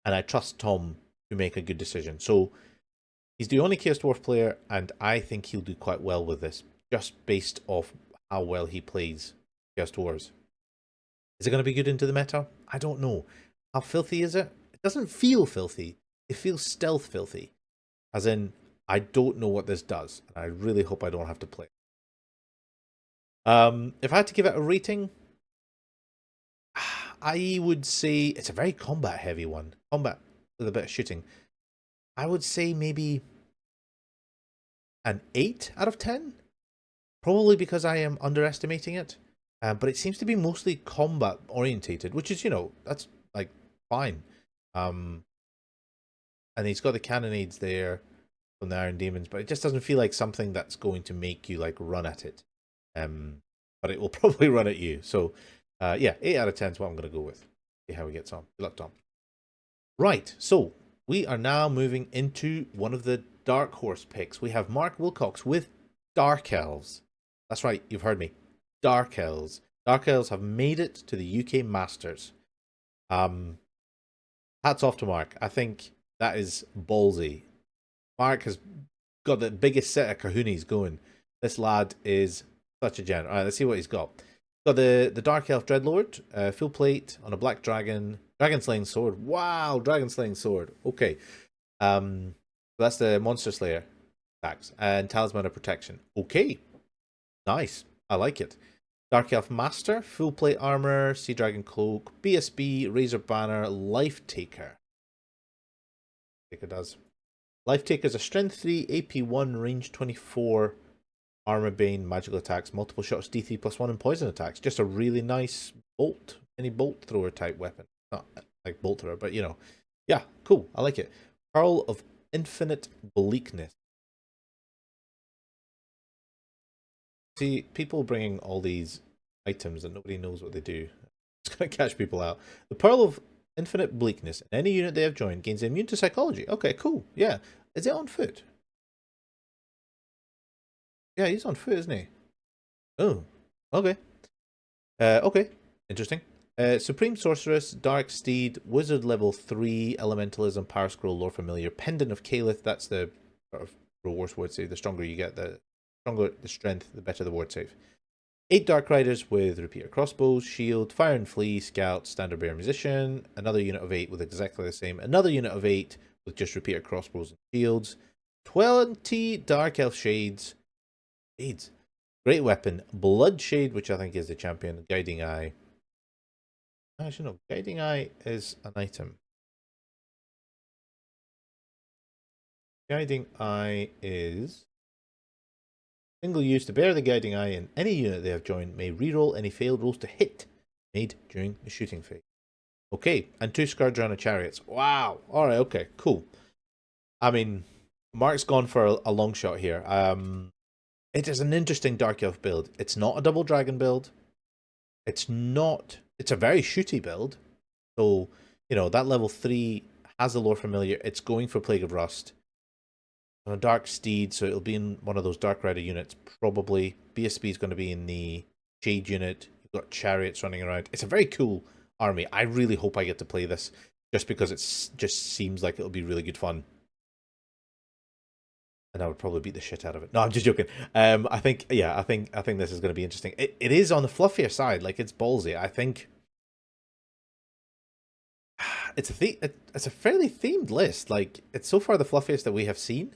And I trust Tom to make a good decision. So he's the only Chaos Dwarf player, and I think he'll do quite well with this, just based off how well he plays Chaos Dwarves. Is it going to be good into the meta? I don't know. How filthy is it? It doesn't feel filthy. It feels stealth filthy. As in, I don't know what this does, and I really hope I don't have to play. If I had to give it a rating, I would say it's a very combat heavy one. Combat with a bit of shooting. I would say maybe an 8 out of 10. Probably because I am underestimating it. But it seems to be mostly combat orientated, which is, that's like fine. And he's got the cannonades there from the Iron Demons, but it just doesn't feel like something that's going to make you like run at it. But it will probably run at you. So yeah, 8 out of 10 is what I'm going to go with. See how he gets on. Good luck, Tom. Right, so we are now moving into one of the Dark Horse picks. We have Mark Wilcox with Dark Elves. That's right, you've heard me. Dark Elves. Dark Elves have made it to the UK Masters. Hats off to Mark. I think that is ballsy. Mark has got the biggest set of kahunas going. This lad is such a gen. All right, let's see what he's got. Got the Dark Elf Dreadlord, full plate on a black dragon, dragon slaying sword. Wow, dragon slaying sword. Okay, so that's the monster slayer attacks and talisman of protection. Okay, nice. I like it. Dark Elf Master, full plate armor, sea dragon cloak, BSB, razor banner, life taker. Taker does. Life taker is a strength 3, AP 1, range 24. Armor Bane, magical attacks, multiple shots, D3 plus 1, and poison attacks. Just a really nice bolt, any bolt thrower type weapon. Not like bolt thrower, but you know. Yeah, cool. I like it. Pearl of Infinite Bleakness. See, people bringing all these items and nobody knows what they do. It's going to catch people out. The Pearl of Infinite Bleakness. In any unit they have joined gains immune to psychology. Okay, cool. Yeah. Is it on foot? Yeah, he's on foot, isn't he? Oh, okay. Okay, interesting. Supreme Sorceress, Dark Steed, Wizard level 3, Elementalism, Power Scroll, Lore Familiar, Pendant of Calith. That's the sort of rewards word save. The stronger you get, the stronger the strength, the better the ward save. 8 Dark Riders with Repeater Crossbows, Shield, Fire and Flee, Scout, Standard Bearer Musician. Another unit of 8 with exactly the same. Another unit of 8 with just Repeater Crossbows and Shields. 20 Dark Elf Shades. Shades. Great weapon. Bloodshade, which I think is the champion. Guiding Eye. Actually, no. Guiding Eye is an item. Guiding Eye is single use. To bear the Guiding Eye in any unit they have joined may reroll any failed rolls to hit made during the shooting phase. Okay, and 2 Scourge on a Chariots. Wow. Alright, okay, cool. I mean, Mark's gone for a long shot here. It is an interesting Dark Elf build. It's not a double dragon build. It's not. It's a very shooty build. So, you know, that level 3 has the lore familiar. It's going for Plague of Rust. On a Dark Steed, so it'll be in one of those Dark Rider units, probably. BSB is going to be in the Shade unit. You've got Chariots running around. It's a very cool army. I really hope I get to play this, just because it just seems like it'll be really good fun. And I would probably beat the shit out of it. No, I'm just joking. I think this is going to be interesting. It is on the fluffier side, like it's ballsy. I think it's a fairly themed list. Like it's so far the fluffiest that we have seen.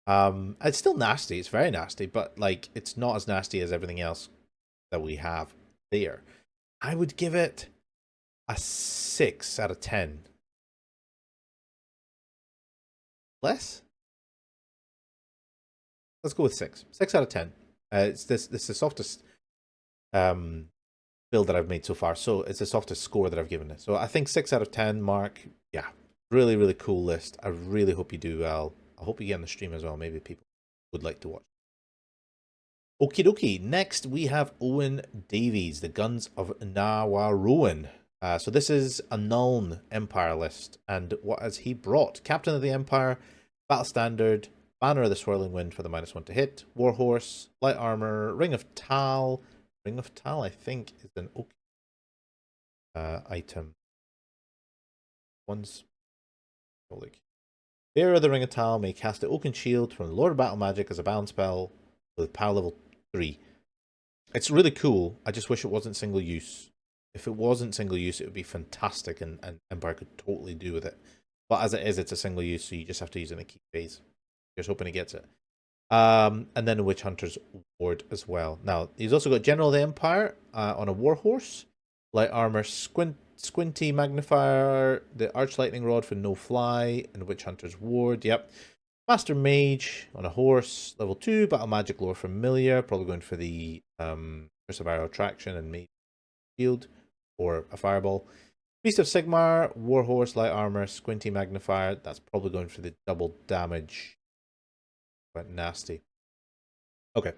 It's still nasty. It's very nasty, but like it's not as nasty as everything else that we have there. I would give it a 6 out of 10. Less? Let's go with 6. 6 out of 10. It's this is the softest build that I've made so far. So it's the softest score that I've given it. So I think 6 out of 10, Mark. Yeah, really, really cool list. I really hope you do well. I hope you get on the stream as well. Maybe people would like to watch. Okie dokie. Next, we have Owen Davies, the Guns of Nawarowan. So this is a Nuln Empire list. And what has he brought? Captain of the Empire, Battle Standard, Banner of the Swirling Wind for the -1 to hit, Warhorse, Light Armor, Ring of Tal. Ring of Tal, I think, is an item. One's like Bearer of the Ring of Tal may cast the Oaken Shield from the Lord of Battle Magic as a bound spell with power level 3. It's really cool. I just wish it wasn't single use. If it wasn't single use, it would be fantastic, and Empire could totally do with it. But as it is, it's a single use, so you just have to use it in the key phase. Just hoping he gets it. And then a Witch Hunter's Ward as well. Now, he's also got General of the Empire on a Warhorse, Light Armor, Squinty Magnifier, the Arch Lightning Rod for no fly, and Witch Hunter's Ward. Yep. Master Mage on a horse, level 2, Battle Magic Lore Familiar, probably going for the Curse of Arrow Attraction and Mage Shield, or a Fireball. Beast of Sigmar, Warhorse, Light Armor, Squinty Magnifier, that's probably going for the double damage. Quite nasty. Okay.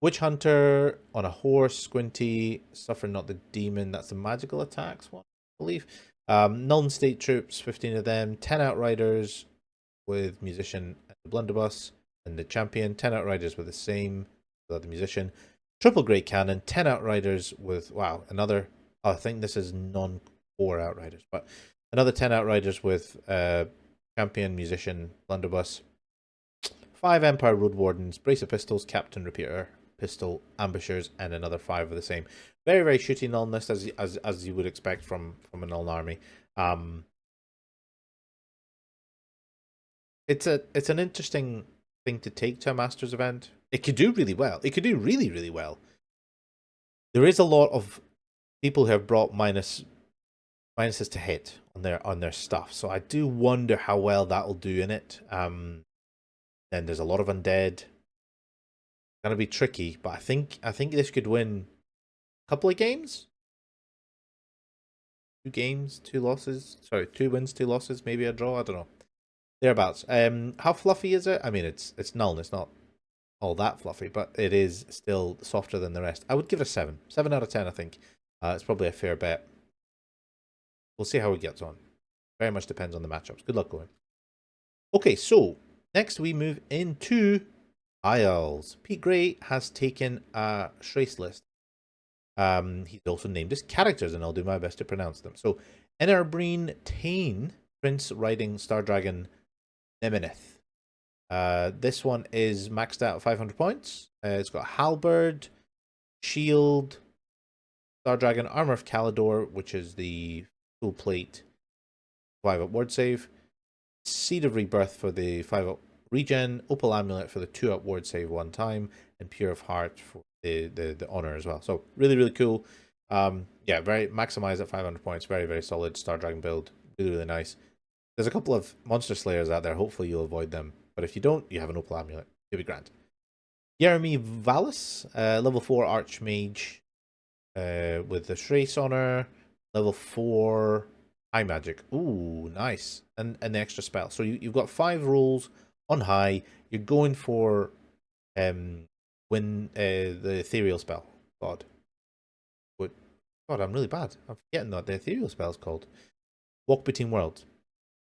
Witch Hunter on a horse, Squinty, Suffer Not the Demon, that's the magical attacks one, I believe. Nuln State Troops, 15 of them, 10 Outriders with Musician and the Blunderbuss, and the Champion, 10 Outriders with the same, the Musician. Triple Great Cannon, 10 Outriders with, wow, another, I think this is non-core Outriders, but another 10 Outriders with Champion, Musician, Blunderbuss. 5 Empire Road Wardens, Brace of Pistols, Captain Repeater, Pistol, Ambushers, and another 5 of the same. Very, very shooty null list, as you would expect from a null army. It's an interesting thing to take to a Masters event. It could do really well. It could do really, really well. There is a lot of people who have brought minuses to hit on their stuff, so I do wonder how well that'll do in it. Then there's a lot of undead. It's gonna be tricky, but I think this could win a couple of games. 2 games, 2 losses. Sorry, 2 wins, 2 losses, maybe a draw. I don't know. Thereabouts. How fluffy is it? I mean, it's null. And it's not all that fluffy, but it is still softer than the rest. I would give it a 7. 7 out of 10, I think. It's probably a fair bet. We'll see how it gets on. Very much depends on the matchups. Good luck going. Okay, so next we move into Isles. Pete Gray has taken a Schrace list. He's also named his characters, and I'll do my best to pronounce them. So, Enerbreen Tain, Prince riding Star Dragon Nemeneth. This one is maxed out at 500 points. It's got Halberd, Shield, Star Dragon, Armor of Calidor, which is the full plate 5-up ward save, Seed of Rebirth for the 5-up regen, Opal Amulet for the 2-up ward save 1 time, and Pure of Heart for the honor as well. So really, really cool. Yeah, very maximized at 500 points. Very, very solid Star Dragon build. Really, really nice. There's a couple of Monster Slayers out there. Hopefully you'll avoid them. But if you don't, you have an Opal Amulet. You'll be grand. Jeremy Vallis, level 4 Archmage with the Schrace honor. Level 4 High Magic. Ooh, nice. And the extra spell. So you've got 5 rolls on high. You're going for the ethereal spell. God, I'm really bad. I'm forgetting what the ethereal spell is called. Walk Between Worlds.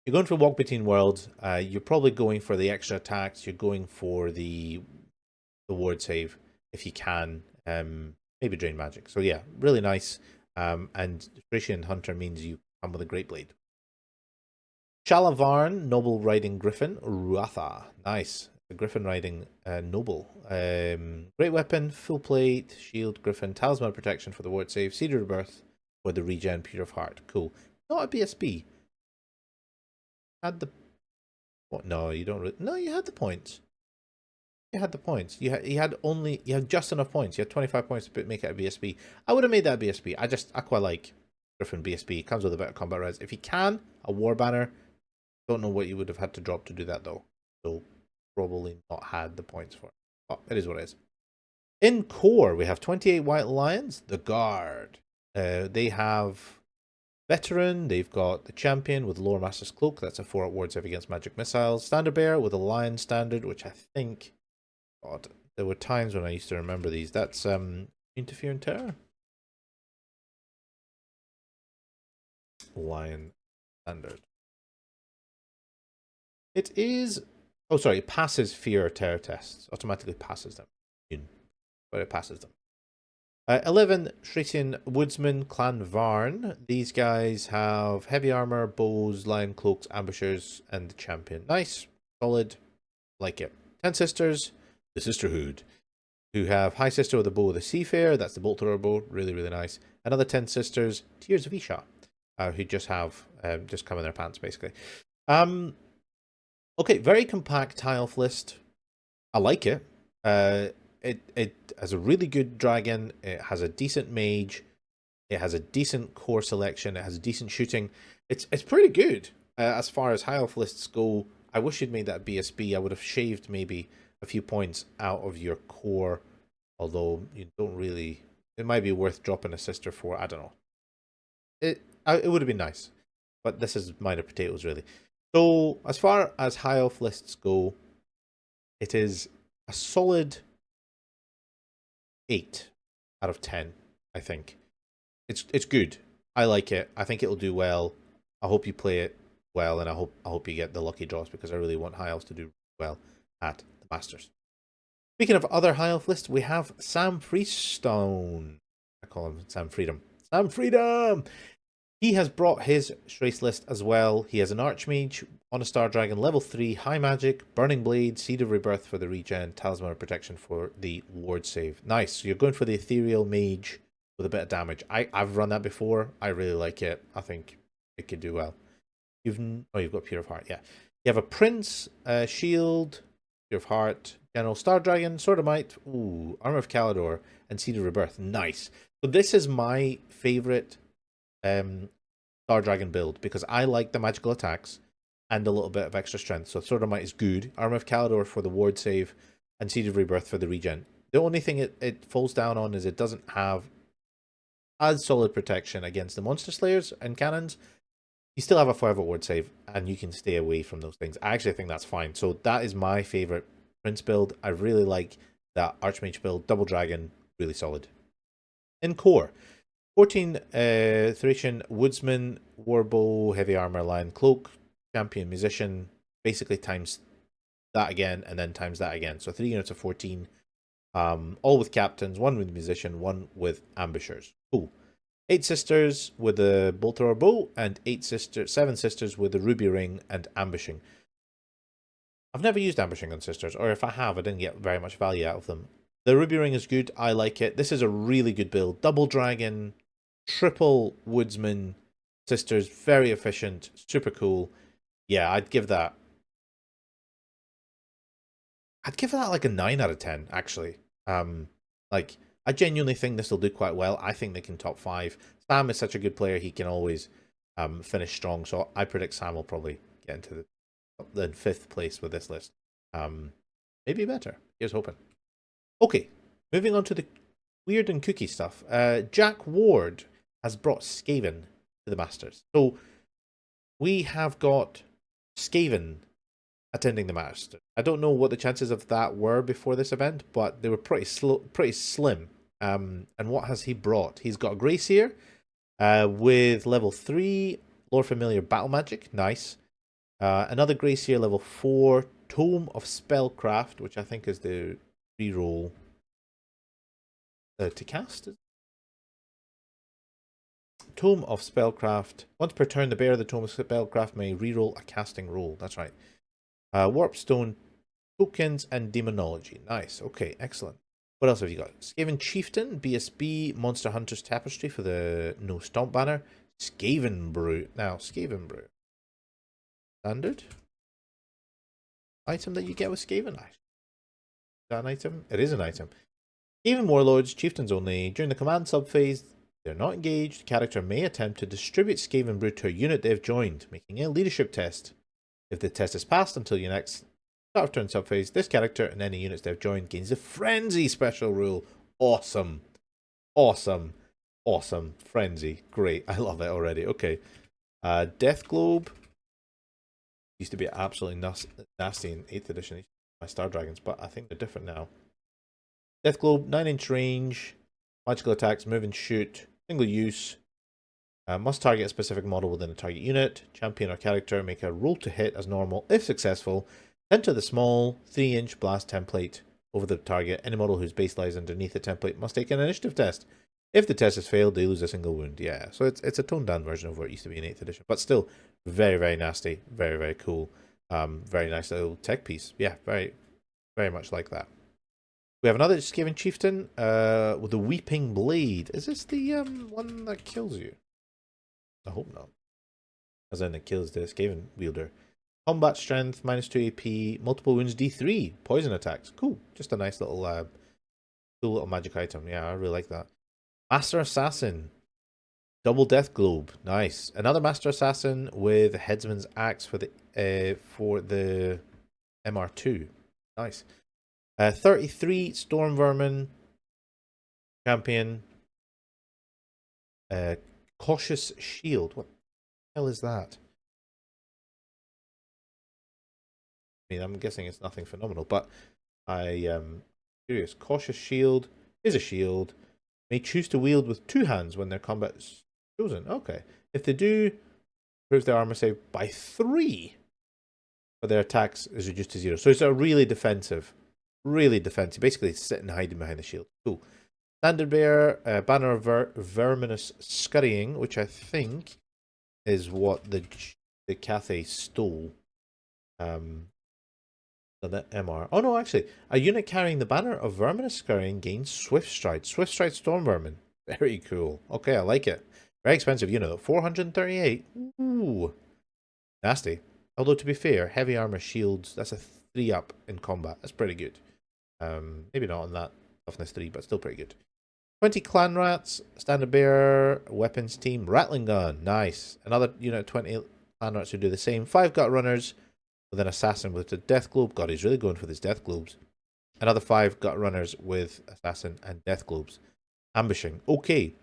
You're going for Walk Between Worlds. You're probably going for the extra attacks. You're going for the ward save if you can. Maybe Drain Magic. So yeah, really nice. And Thracian Hunter means you come with a Great Blade. Shalavarn, Noble Riding Griffin, Ruatha. Nice. The Griffin Riding Noble. Great Weapon, Full Plate, Shield, Griffin, Talisman Protection for the ward save, Seed of Rebirth for the regen, Pure of Heart. Cool. Not a BSB. Had the... What? No, you don't... No, you had the points. You had the points. You had just enough points. You had 25 points to make it a BSB. I would have made that a BSB. I quite like Griffin BSB. Comes with a bit of combat res. If you can, a War Banner. Don't know what you would have had to drop to do that though. So probably not had the points for it. But it is what it is. In core, we have 28 White Lions, the Guard. They have Veteran. They've got the Champion with Lore Master's Cloak. That's a 4-up ward save against magic missiles. Standard Bearer with a Lion Standard, which I think... God, there were times when I used to remember these. That's Interfere and Terror. Lion Standard. It is... Oh, sorry. It passes Fear or Terror tests. Automatically passes them. But it passes them. 11 Thracian Woodsman, Clan Varn. These guys have heavy armor, bows, lion cloaks, ambushers, and the Champion. Nice. Solid. Like it. 10 Sisters. The Sisterhood, who have High Sister with a bow with a Seafarer. That's the Bolt Thrower bow. Really, really nice. Another 10 Sisters, Tears of Isha, who just have just come in their pants basically. Okay, very compact High Elf list. I like it. It has a really good dragon. It has a decent mage. It has a decent core selection. It has decent shooting. It's pretty good as far as High Elf lists go. I wish you'd made that BSB. I would have shaved maybe a few points out of your core, although you don't really... It might be worth dropping a sister for. I don't know. It would have been nice, but this is minor potatoes really. So as far as High Elf lists go, it is a solid 8 out of 10. I think it's good. I like it. I think it'll do well. I hope you play it well, and I hope you get the lucky draws, because I really want High Elves to do well at Masters. Speaking of other High Elf lists, we have Sam Freestone. I call him Sam Freedom. Sam Freedom! He has brought his Schrace list as well. He has an Archmage On a Star Dragon, level 3, high magic, Burning Blade, Seed of Rebirth for the regen, Talisman of Protection for the ward save. Nice. So you're going for the Ethereal Mage with a bit of damage. I've run that before. I really like it. I think it could do well. You've got Pure of Heart, yeah. You have a Prince, Shield, Pure of Heart, General Star Dragon, Sword of Might, ooh, Armor of Calidor, and Seed of Rebirth. Nice. So this is my favorite Star Dragon build because I like the magical attacks and a little bit of extra strength. So Sword of Might is good. Armor of Calidor for the ward save, and Seed of Rebirth for the regen. The only thing it falls down on is it doesn't have as solid protection against the monster slayers and cannons. You still have a forever ward save, and you can stay away from those things. I actually think that's fine. So that is my favorite Prince build. I really like that Archmage build. Double Dragon, really solid. In core, 14 Thracian Woodsman, Warbow, Heavy Armor, Lion Cloak, Champion, Musician, basically times that again, and then times that again. So 3 units of 14, all with captains, 1 with Musician, 1 with Ambushers. Cool. 8 sisters with the bolt thrower bow, and 7 sisters with the ruby ring and ambushing. I've never used ambushing on sisters, or if I have, I didn't get very much value out of them. The ruby ring is good. I like it. This is a really good build. Double dragon, triple woodsman sisters, very efficient, super cool. Yeah, I'd give that like a 9 out of 10, actually. Like, I genuinely think this will do quite well. I think they can top 5. Sam is such a good player, he can always finish strong. So I predict Sam will probably get into the 5th place with this list. Maybe better. Here's hoping. Okay, moving on to the weird and kooky stuff. Jack Ward has brought Skaven to the Masters. So we have got Skaven attending the Masters. I don't know what the chances of that were before this event, but they were pretty slim. And what has he brought? He's got a Grey Seer with level 3 Lore Familiar Battle Magic. Nice. Another Grey Seer level 4 Tome of Spellcraft, which I think is the reroll to cast. Tome of Spellcraft. Once per turn, the bearer of the Tome of Spellcraft may reroll a casting roll. That's right. Warpstone tokens and demonology. Nice. Okay, excellent. What else have you got? Skaven Chieftain, BSB, Monster Hunter's Tapestry for the No Stomp banner. Skaven Brew. Now, Skaven Brew. Standard item that you get with Skaven. Is that an item? It is an item. Skaven Warlords, Chieftains only. During the command subphase, they're not engaged. The character may attempt to distribute Skaven Brew to a unit they've joined, making a leadership test. If the test is passed until your next start of turn subphase, this character and any units they've joined gains the Frenzy special rule. Awesome. Awesome. Awesome. Frenzy. Great. I love it already. Okay. Death Globe. Used to be absolutely nasty in 8th edition, my Star Dragons, but I think they're different now. Death Globe, 9-inch range, magical attacks, move and shoot, single use. Must target a specific model within a target unit. Champion or character make a roll to hit as normal. If successful, enter the small 3-inch blast template over the target. Any model whose base lies underneath the template must take an initiative test. If the test has failed, they lose a single wound. Yeah, so it's a toned down version of what it used to be in 8th edition, but still very, very nasty. Very, very cool. Very nice little tech piece. Yeah, very, very much like that. We have another Skaven Chieftain with the Weeping Blade. Is this the one that kills you? I hope not. As in, it kills the Skaven wielder. Combat strength, -2 AP, multiple wounds, D3, poison attacks. Cool. Just a nice little, cool little magic item. Yeah, I really like that. Master Assassin. Double Death Globe. Nice. Another Master Assassin with Headsman's Axe for the MR2. Nice. 33 Storm Vermin. Champion. Cautious Shield. What the hell is that? I mean, I'm guessing it's nothing phenomenal, but I am curious. Cautious Shield is a shield. May choose to wield with 2 hands when their combat is chosen. Okay. If they do, improves their armor save by 3. But their attacks is reduced to 0. So it's a really defensive. Really defensive. Basically, sitting hiding behind the shield. Cool. Standard Bearer, Banner of Verminous Scurrying, which I think is what the Cathay stole. So the MR. Oh no, actually, a unit carrying the banner of Verminous Scurrying gains Swift Stride. Swift Stride Storm Vermin. Very cool. Okay, I like it. Very expensive unit though. 438. Ooh. Nasty. Although to be fair, heavy armor shields, that's a 3 up in combat. That's pretty good. Maybe not on that toughness 3, but still pretty good. 20 clan rats, standard bearer, weapons team, rattling gun. Nice. Another unit 20 clan rats who do the same. 5 gut runners with an assassin with the death globe. God, he's really going for his death globes. Another 5 gut runners with assassin and death globes. Ambushing. Okay.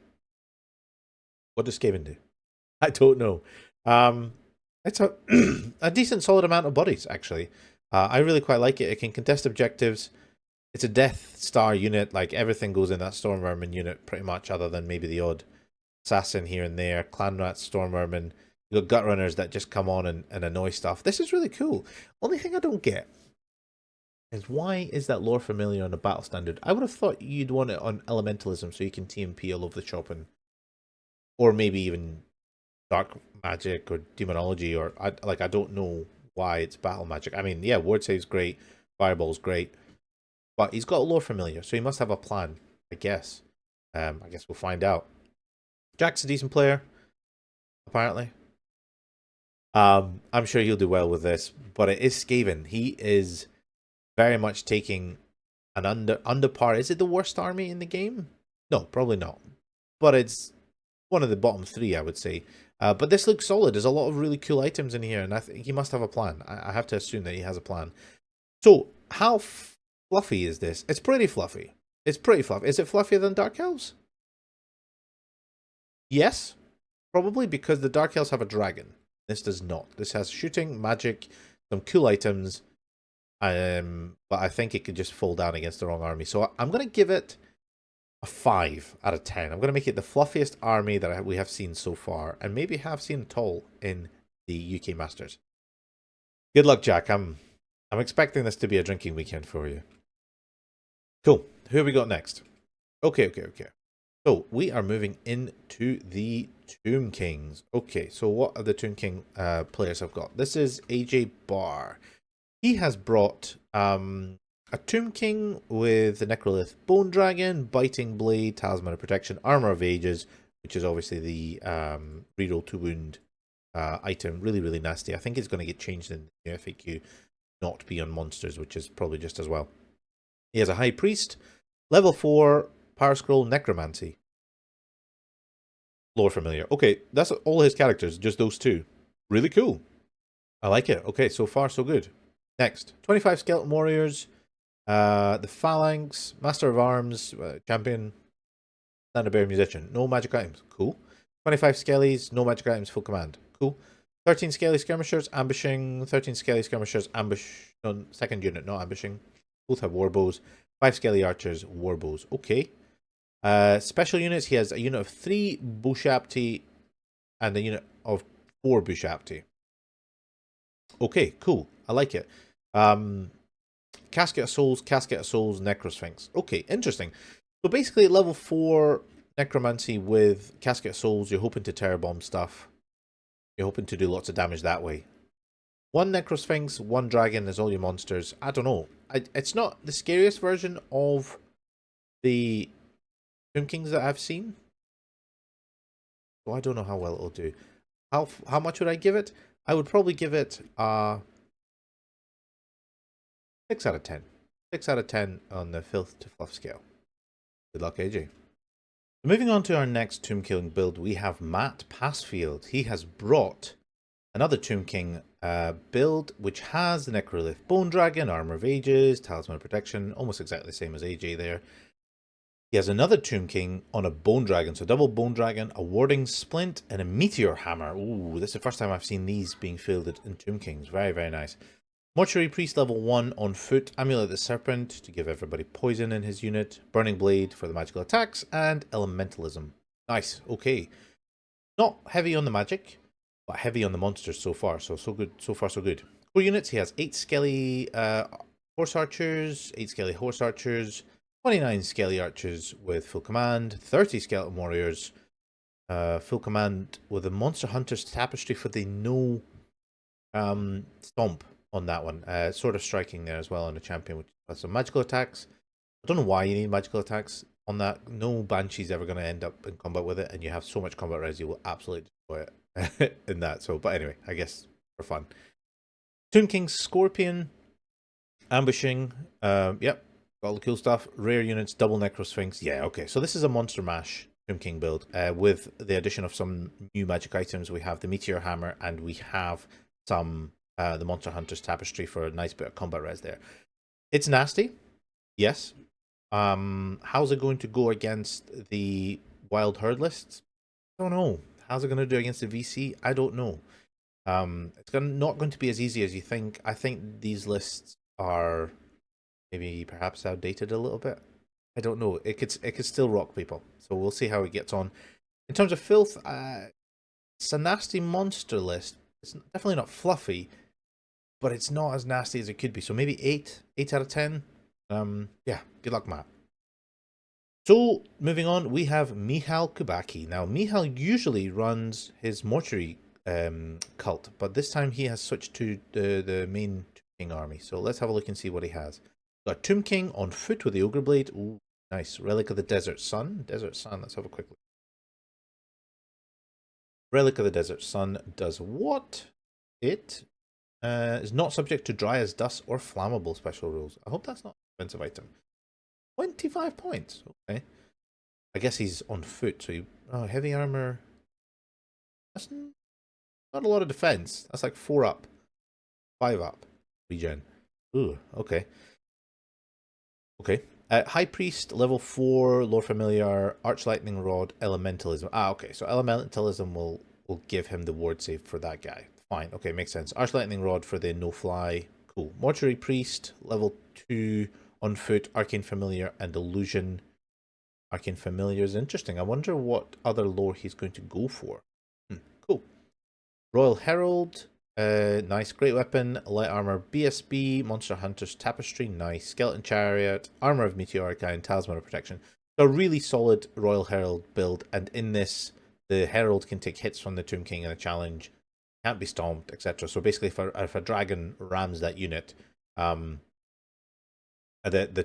What does Skaven do? I don't know. It's a a decent solid amount of bodies, actually. I really quite like it. It can contest objectives. It's a Death Star unit. Like, everything goes in that Storm Vermin unit, pretty much, other than maybe the odd assassin here and there. Clan Rats, Storm Vermin. You've got Gut Runners that just come on and annoy stuff. This is really cool. Only thing I don't get is why is that lore familiar on a battle standard? I would have thought you'd want it on elementalism so you can TMP all over the shop, and or maybe even dark magic or demonology, or I don't know why it's battle magic. I mean, yeah, ward save's great, fireball's great, but he's got a lore familiar, so he must have a plan, I guess. I guess we'll find out. Jack's a decent player, apparently. I'm sure he'll do well with this, but it is Skaven. He is very much taking an under par. Is it the worst army in the game? No, probably not. But it's one of the bottom 3, I would say. But this looks solid. There's a lot of really cool items in here, and I think he must have a plan. I have to assume that he has a plan. So, how fluffy is this? It's pretty fluffy. It's pretty fluffy. Is it fluffier than Dark Elves? Yes, probably, because the Dark Elves have a dragon. This does not. This has shooting, magic, some cool items, but I think it could just fall down against the wrong army. So I'm going to give it a 5 out of 10. I'm going to make it the fluffiest army that we have seen so far, and maybe have seen at all in the UK Masters. Good luck, Jack. I'm expecting this to be a drinking weekend for you. Cool. Who have we got next? Okay. So we are moving into the Tomb Kings. Okay, so what are the Tomb King players I've got? This is AJ Barr. He has brought a Tomb King with the Necrolith Bone Dragon, Biting Blade, Talisman of Protection, Armor of Ages, which is obviously the reroll to wound item. Really, really nasty. I think it's going to get changed in the FAQ, not be on monsters, which is probably just as well. He has a High Priest, level 4, Power Scroll, Necromancy. Lore familiar. Okay, that's all his characters, just those 2. Really cool. I like it. Okay, so far so good. Next, 25 Skeleton Warriors, the Phalanx, Master of Arms, Champion, Standard Bearer, Musician. No magic items. Cool. 25 Skellies, no magic items, full command. Cool. 13 Skelly Skirmishers, ambushing. 13 Skelly Skirmishers, ambush. No, second unit, not ambushing. Both have warbows. 5 Skelly Archers, warbows. Okay. Special units, he has a unit of 3 Bushapti and a unit of 4 Bushapti. Okay, cool. I like it. Casket of Souls, Necrosphinx. Okay, interesting. So basically, level 4 Necromancy with Casket of Souls, you're hoping to terror bomb stuff. You're hoping to do lots of damage that way. 1 Necrosphinx, 1 Dragon is all your monsters. I don't know. It's not the scariest version of the Tomb Kings that I've seen. So I don't know how well it'll do. How much would I give it? I would probably give it 6 out of 10. 6 out of 10 on the Filth to Fluff scale. Good luck, AJ. Moving on to our next Tomb King build, we have Matt Passfield. He has brought another Tomb King build, which has the Necrolith Bone Dragon, Armor of Ages, Talisman of Protection, almost exactly the same as AJ there. He has another Tomb King on a Bone Dragon, so double Bone Dragon, a Warding Splint, and a Meteor Hammer. Ooh, this is the first time I've seen these being fielded in Tomb Kings. Very, very nice. Mortuary Priest level 1 on foot, Amulet of the Serpent to give everybody poison in his unit, Burning Blade for the magical attacks, and Elementalism. Nice, okay. Not heavy on the magic, but heavy on the monsters so far, so good, so far so good. 4 units, he has 8 Skelly Horse Archers, 8 Skelly Horse Archers, 29 Skelly Archers with full command, 30 Skeleton Warriors, full command with a Monster Hunter's Tapestry for the no stomp. on that one. Sort of striking there as well on the champion, which has some magical attacks. I don't know why you need magical attacks on that. No Banshee's ever going to end up in combat with it, and you have so much combat res, you will absolutely destroy it in that. So, but anyway, I guess for fun. Tomb King's Scorpion, ambushing. Yep, got all the cool stuff. Rare units, double Necrosphinx. Yeah, okay. So this is a Monster Mash Tomb King build with the addition of some new magic items. We have the Meteor Hammer, and we have some the Monster Hunter's Tapestry for a nice bit of combat res there. It's nasty, yes. How's it going to go against the Wild Herd lists? I don't know. How's it going to do against the VC? I don't know. It's not going to be as easy as you think. I think these lists are maybe perhaps outdated a little bit. I don't know. It could still rock people. So we'll see how it gets on. In terms of Filth, it's a nasty monster list. It's definitely not fluffy, but it's not as nasty as it could be. So maybe 8 out of 10. Yeah, good luck, Matt. So, moving on, we have Michal Kubacki. Now, Michal usually runs his mortuary cult, but this time he has switched to the main Tomb King army. So let's have a look and see what he has. Got Tomb King on foot with the Ogre Blade. Ooh, nice. Relic of the Desert Sun. Desert Sun, let's have a quick look. Relic of the Desert Sun does what? It is not subject to dry as dust or flammable special rules. I hope that's not an expensive item. 25 points. Okay. I guess he's on foot, so heavy armor. That's not a lot of defense. That's like 4 up. 5 up. Regen. Ooh, okay. Okay. High Priest, level 4, Lord Familiar, Arch Lightning Rod, Elementalism. Okay. So Elementalism will give him the ward save for that guy. Fine. Okay, makes sense. Arch Lightning Rod for the no-fly. Cool. Mortuary Priest, level 2, on foot, Arcane Familiar, and Illusion. Arcane Familiar is interesting. I wonder what other lore he's going to go for. Cool. Royal Herald, nice. Great Weapon, Light Armor, BSB, Monster Hunter's Tapestry, nice. Skeleton Chariot, Armor of Meteoric Eye, and Talisman of Protection. So a really solid Royal Herald build, and in this, the Herald can take hits from the Tomb King in a challenge, can't be stomped, etc. So basically, if a dragon rams that unit, the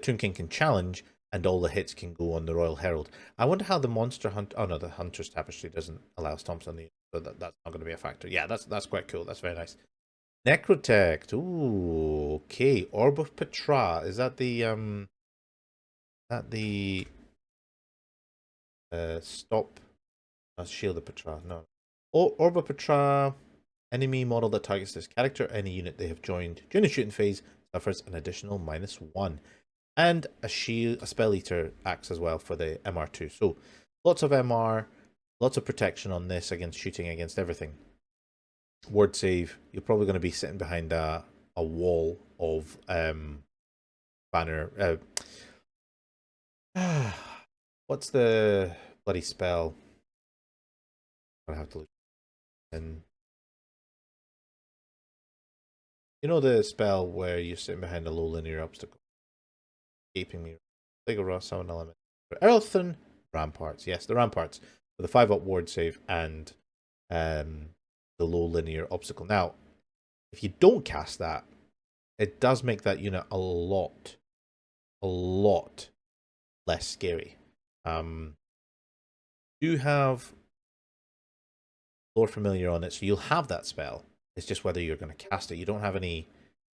Tomb King can challenge, and all the hits can go on the Royal Herald. I wonder how the Monster Hunt. Oh no, the Hunter's Tapestry doesn't allow stomps on the. So that's not going to be a factor. Yeah, that's quite cool. That's very nice. Necrotect. Ooh, okay. Orb of Petra. Is that the stop? Shield of Petra. No. Orb of Petra. Enemy model that targets this character, any unit they have joined during the shooting phase, suffers an additional -1. And a shield, a spell eater acts as well for the MR2. So lots of MR, lots of protection on this against shooting against everything. Ward save, you're probably going to be sitting behind a wall of banner. What's the bloody spell? I have to look. And you know the spell where you're sitting behind a low linear obstacle? Escaping me. Legal Raw, summon element. Earthen Ramparts. Yes, the Ramparts. With a 5-up ward save and the low linear obstacle. Now, if you don't cast that, it does make that unit a lot less scary. You have Lord Familiar on it, so you'll have that spell. It's just whether you're going to cast it. You don't have any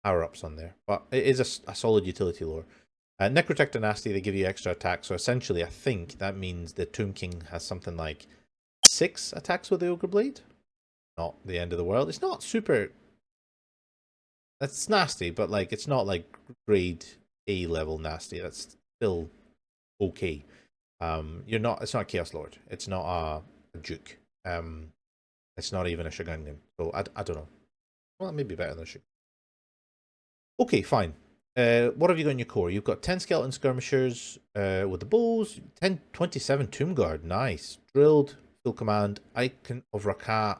power-ups on there, but it is a solid utility lore. Necrotect and Nasty, they give you extra attack, so essentially I think that means the Tomb King has something like 6 attacks with the Ogre Blade. Not the end of the world. It's not super... That's nasty, but like it's not like grade A level nasty. That's still okay. It's not a Chaos Lord. It's not a Duke. It's not even a Shogun. So I don't know. Well, it may be better than a Shogun. Okay, fine. What have you got in your core? You've got 10 Skeleton Skirmishers with the bows, 27 Tomb Guard, nice. Drilled, full command, Icon of Rakat,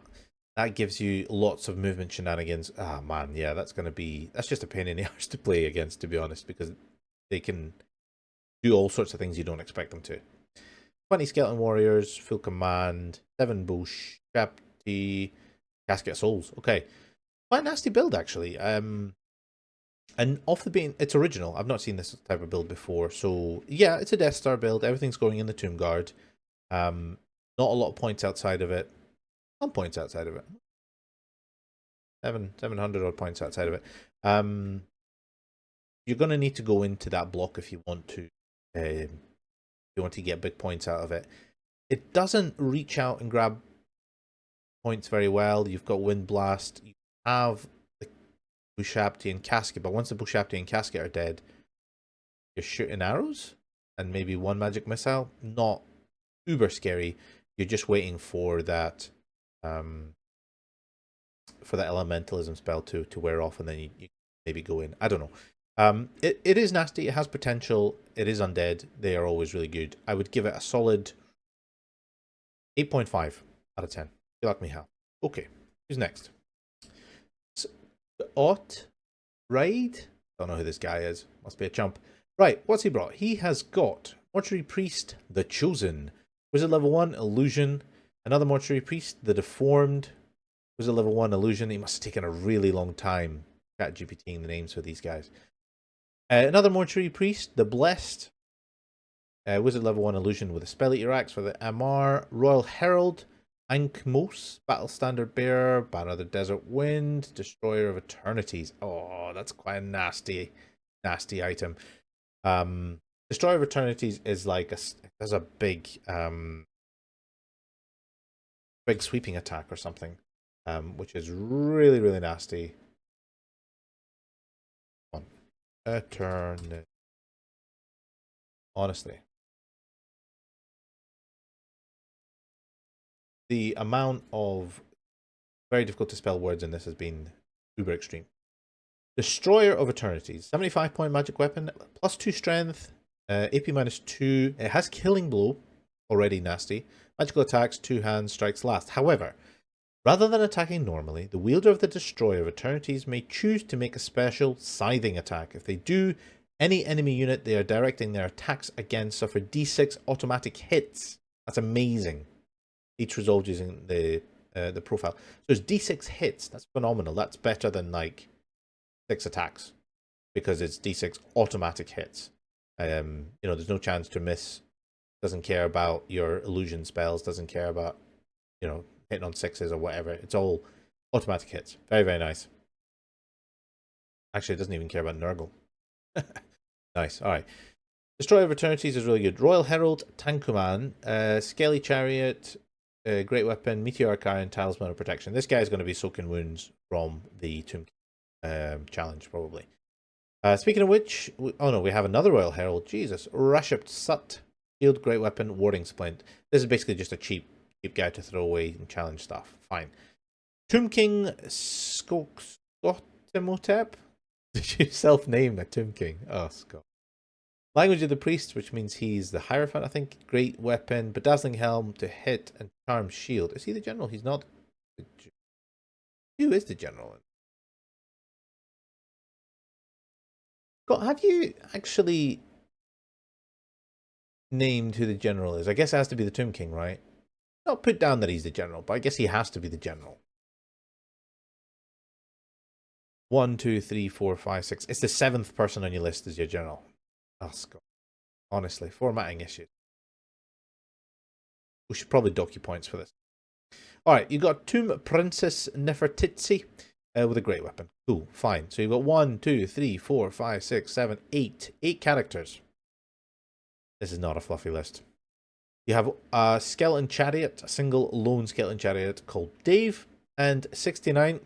that gives you lots of movement shenanigans. Ah, man, yeah, that's just a pain in the arse to play against, to be honest, because they can do all sorts of things you don't expect them to. 20 Skeleton Warriors, full command, 7 Bush, Shapti, Casket of Souls, okay. quite nasty build, actually. And off the beam, it's original. I've not seen this type of build before. So, yeah, it's a Death Star build. Everything's going in the Tomb Guard. Not a lot of points outside of it. Some points outside of it. 700 odd points outside of it. You're going to need to go into that block if you want to. Get big points out of it. It doesn't reach out and grab points very well. You've got Wind Blast. You have the Bushabti and Casket, but once the Bushabti and Casket are dead, you're shooting arrows and maybe one magic missile. Not uber scary. You're just waiting for that elementalism spell to wear off, and then you maybe go in. I don't know. It is nasty. It has potential. It is undead. They are always really good. I would give it a solid 8.5 out of 10. You like me, Hal? Okay. Who's next? Ott Ride? Don't know who this guy is. Must be a chump. Right, what's he brought? He has got Mortuary Priest, the Chosen. Wizard level 1, Illusion. Another Mortuary Priest, the Deformed. Wizard level 1, Illusion. He must have taken a really long time ChatGPTing the names for these guys. Another Mortuary Priest, the Blessed. Wizard level 1, Illusion with a Spell Eater Axe for the Amar. Royal Herald. Ankmos, Battle Standard Bearer, Banner of the Desert Wind, Destroyer of Eternities. Oh, that's quite a nasty item. Destroyer of Eternities is like there's a big sweeping attack or something, which is really, really nasty. Eternity. Honestly. The amount of very difficult to spell words in this has been uber extreme. Destroyer of Eternities, 75 point magic weapon, plus 2 strength, AP minus 2. It has killing blow, already nasty. Magical attacks, 2 hands, strikes last. However, rather than attacking normally, the wielder of the Destroyer of Eternities may choose to make a special scything attack. If they do, any enemy unit they are directing their attacks against suffer d6 automatic hits. That's amazing. Each resolved using the profile. So it's d6 hits. That's phenomenal. That's better than like 6 attacks because it's d6 automatic hits. There's no chance to miss. Doesn't care about your illusion spells. Doesn't care about hitting on 6s or whatever. It's all automatic hits. Very, very nice. Actually, it doesn't even care about Nurgle. Nice. All right. Destroyer of Eternities is really good. Royal Herald, Tankuman, Skelly Chariot. Great weapon, Meteoric Iron, Talisman of Protection. This guy is going to be soaking wounds from the Tomb challenge, probably. Speaking of which, we have another Royal Herald. Jesus. Rashapt Sut, Shield, Great Weapon, Warding Splint. This is basically just a cheap guy to throw away and challenge stuff. Fine. Tomb King Skotemotep. Did you self-name a Tomb King? Oh, Scott. Language of the Priest, which means he's the Hierophant, I think. Great weapon, Bedazzling Helm to hit, and Charm Shield. Is he the general? He's not. Who is the general? Scott, have you actually named who the general is? I guess it has to be the Tomb King, right? Not put down that he's the general, but I guess he has to be the general. 1, 2, 3, 4, 5, 6. It's the 7th person on your list as your general. Oh, Scott. Honestly, formatting issues. We should probably dock you points for this. Alright, you got Tomb Princess Nefertiti with a great weapon. Cool, fine. So you've got 1, 2, 3, 4, 5, 6, 7, 8. 8 characters. This is not a fluffy list. You have a Skeleton Chariot, a single lone Skeleton Chariot called Dave, and 69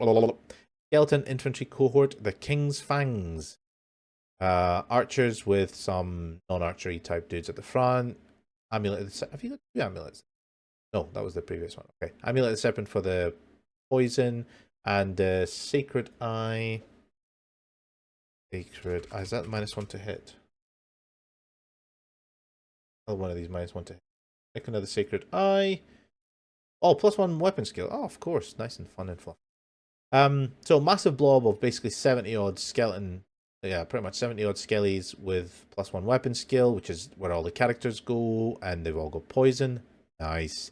Skeleton Infantry Cohort, the King's Fangs. Archers with some non-archery type dudes at the front. Amulet. Have you got 2 amulets? No, that was the previous one. Okay. Amulet of the Serpent for the poison, and Sacred Eye. Sacred Eye. Is that -1 to hit? Another one of these -1 to hit. Make another Sacred Eye. Oh, +1 weapon skill. Oh, of course. Nice and fun and fluff. So massive blob of basically 70 odd skeleton. Yeah, pretty much 70 odd skellies with +1 weapon skill, which is where all the characters go, and they've all got poison. Nice.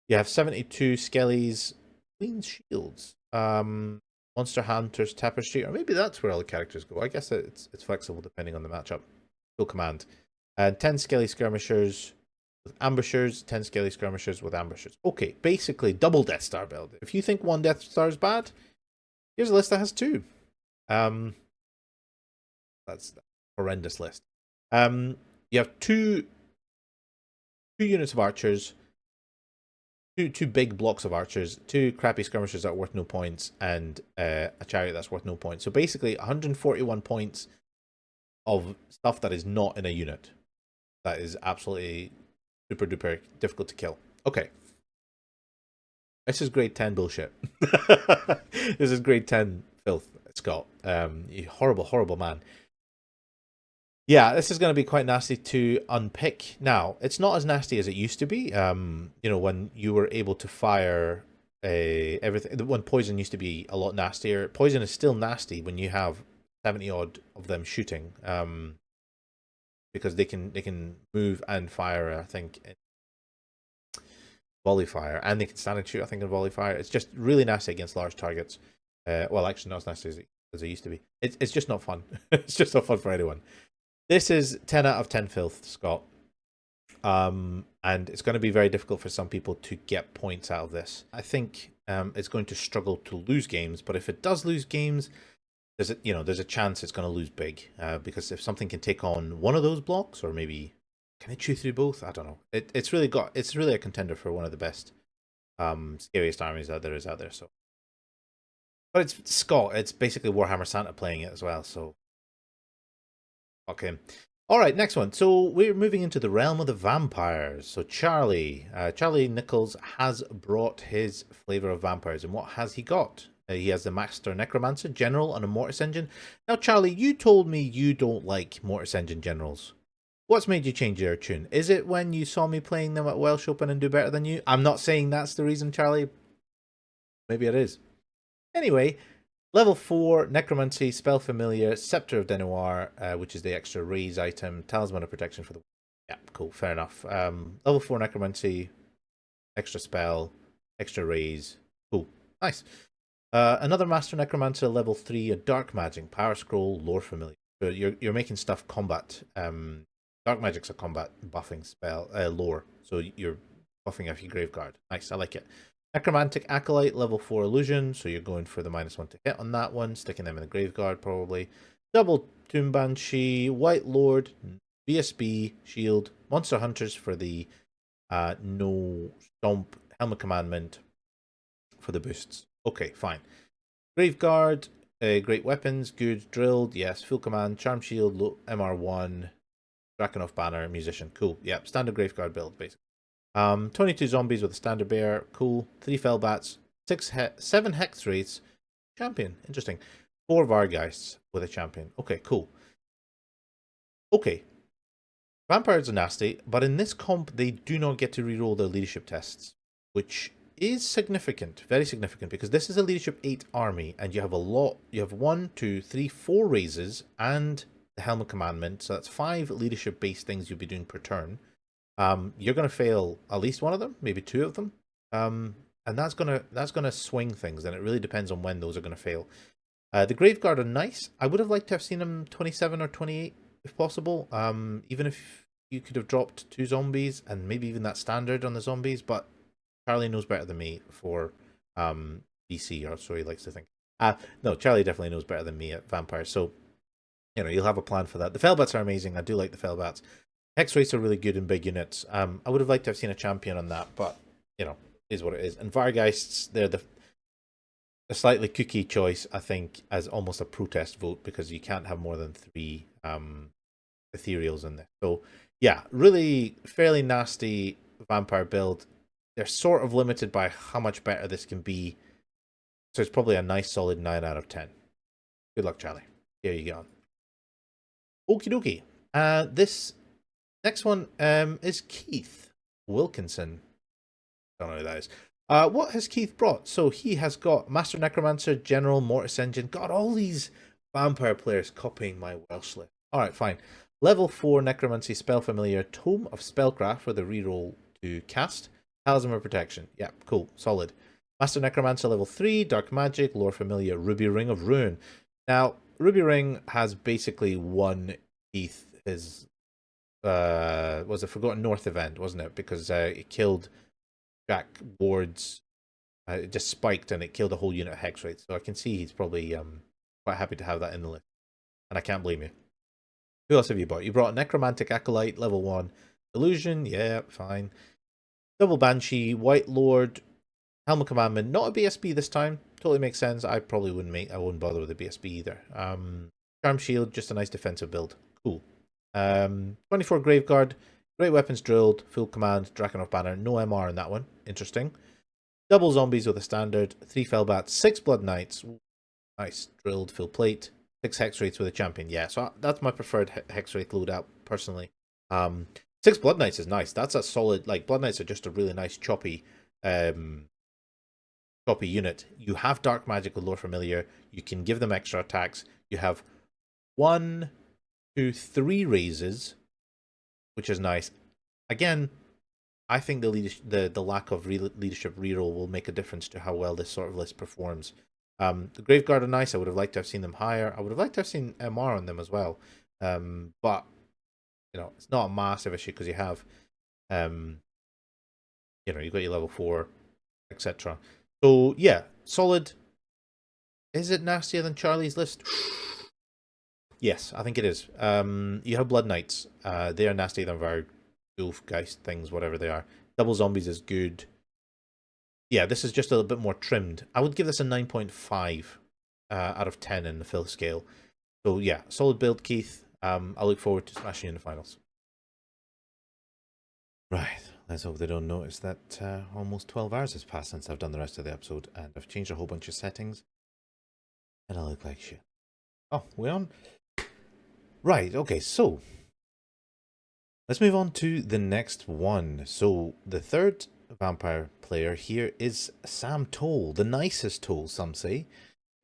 You have 72 skellies, clean shields. Monster Hunter's Tapestry, or maybe that's where all the characters go. I guess it's flexible depending on the matchup. Full command. 10 Skelly Skirmishers with Ambushers, 10 Skelly Skirmishers with Ambushers. Okay, basically double Death Star build. If you think one Death Star is bad, here's a list that has two. That's a horrendous list. You have two units of archers, two big blocks of archers, two crappy skirmishers that are worth no points, and a chariot that's worth no points. So basically 141 points of stuff that is not in a unit. That is absolutely super duper difficult to kill. Okay. This is grade 10 bullshit. This is grade 10 filth, Scott. You horrible, horrible man. Yeah, this is going to be quite nasty to unpick. Now, it's not as nasty as it used to be. You know, when you were able to fire everything, when poison used to be a lot nastier. Poison is still nasty when you have 70 odd of them shooting, because they can move and fire. I think in volley fire, and they can stand and shoot. I think in volley fire, it's just really nasty against large targets. Well, actually, not as nasty as it used to be. It's just not fun. It's just not fun for anyone. This is 10 out of 10 filth, Scott. And it's going to be very difficult for some people to get points out of this. I think it's going to struggle to lose games, but if it does lose games, there's a chance it's going to lose big. Because if something can take on one of those blocks, or maybe can it chew through both? I don't know. It's really a contender for one of the best, scariest armies that there is out there. So, but it's Scott. It's basically Warhammer Santa playing it as well. So. Okay. All right, next one. So we're moving into the realm of the vampires. So Charlie Nichols has brought his flavor of vampires. And what has he got? He has the Master Necromancer General on a Mortis Engine. Now, Charlie, you told me you don't like Mortis Engine Generals. What's made you change your tune? Is it when you saw me playing them at Welsh Open and do better than you? I'm not saying that's the reason, Charlie. Maybe it is. Anyway, Level 4, Necromancy, Spell Familiar, Scepter of Denoir, which is the extra raise item, Talisman of Protection for the... Yeah, cool, fair enough. Level 4 Necromancy, extra spell, extra raise. Cool, nice. Another Master Necromancer, Level 3, a Dark Magic, Power Scroll, Lore Familiar. So you're making stuff combat. Dark Magic's a combat buffing spell, lore. So you're buffing off your Graveguard. Nice, I like it. Necromantic Acolyte, level 4 illusion, so you're going for the -1 to hit on that one, sticking them in the Graveguard probably. Double Tomb Banshee, White Lord, VSB, Shield, Monster Hunters for the no Stomp, Helmet Commandment for the boosts. Okay, fine. Graveguard, Great Weapons, good. Drilled, yes. Full Command, Charm Shield, MR1, Drakenhof Banner, Musician, cool. Yep, standard Graveguard build, basically. 22 zombies with a standard bear, cool. 3 Fellbats, 7 Hex Wraiths, champion, interesting. 4 Vargheists with a champion. Okay, cool. Okay. Vampires are nasty, but in this comp, they do not get to reroll their leadership tests, which is significant, very significant, because this is a leadership 8 army, and you have a lot. You have 1, 2, 3, 4 raises and the Helmet Commandment, so that's 5 leadership-based things you'll be doing per turn. You're going to fail at least one of them, maybe 2 of them, and that's gonna swing things. And it really depends on when those are going to fail. The Graveguard are nice. I would have liked to have seen them 27 or 28 if possible. Even if you could have dropped 2 zombies and maybe even that standard on the zombies, but Charlie knows better than me for DC, or so he likes to think. No, Charlie definitely knows better than me at vampires. So you'll have a plan for that. The Fellbats are amazing. I do like the Fellbats. Hex Rates are really good in big units. I would have liked to have seen a champion on that, but, is what it is. And Vargheists, they're a slightly kooky choice, I think, as almost a protest vote, because you can't have more than 3 ethereals in there. So, yeah, really fairly nasty vampire build. They're sort of limited by how much better this can be. So it's probably a nice solid 9 out of 10. Good luck, Charlie. Here you go. Okie dokie. This next one is Keith Wilkinson. Don't know who that is. What has Keith brought? So he has got Master Necromancer, General, Mortis Engine. God, all these vampire players copying my Welsh list. Alright, fine. Level 4 Necromancy, Spell Familiar, Tome of Spellcraft for the reroll to cast. Talisman of Protection. Yeah, cool. Solid. Master Necromancer level 3, Dark Magic, Lore Familiar, Ruby Ring of Ruin. Now, Ruby Ring has basically one Keith, his was a Forgotten North event, wasn't it? Because it killed Jack Ward's, it just spiked and it killed a whole unit of Hex Wraiths. So I can see he's probably quite happy to have that in the list. And I can't blame you. Who else have you brought? You brought Necromantic Acolyte, level 1. Illusion, yeah, fine. Double Banshee, White Lord, Helm of Commandment, not a BSB this time. Totally makes sense. I probably I wouldn't bother with a BSB either. Charm Shield, just a nice defensive build. Cool. 24 Graveguard, Great Weapons Drilled, Full Command, Drakenhof Banner, no MR in that one. Interesting. Double Zombies with a standard, 3 Fellbats, 6 Blood Knights. Ooh, nice. Drilled, Full Plate, 6 Hex Wraiths with a champion. Yeah, so that's my preferred Hex Wraith loadout, personally. 6 Blood Knights is nice. That's a solid, like, Blood Knights are just a really nice choppy unit. You have Dark Magic with Lore Familiar. You can give them extra attacks. You have 1, 2, 3 raises, which is nice. Again, I think the lack of leadership reroll will make a difference to how well this sort of list performs. The Graveguard are nice. I would have liked to have seen them higher. I would have liked to have seen MR on them as well. But it's not a massive issue because you have, you've got your level 4, etc. So yeah, solid. Is it nastier than Charlie's list? Yes, I think it is. You have Blood Knights. They are nastier than our Wolfgeist things, whatever they are. Double Zombies is good. Yeah, this is just a little bit more trimmed. I would give this a 9.5 out of 10 in the Filth scale. So yeah, solid build, Keith. I look forward to smashing you in the finals. Right, let's hope they don't notice that almost 12 hours has passed since I've done the rest of the episode, and I've changed a whole bunch of settings, and I look like shit. Oh, we on? Right, okay, so let's move on to the next one. So the third vampire player here is Sam Toll, the nicest Toll, some say.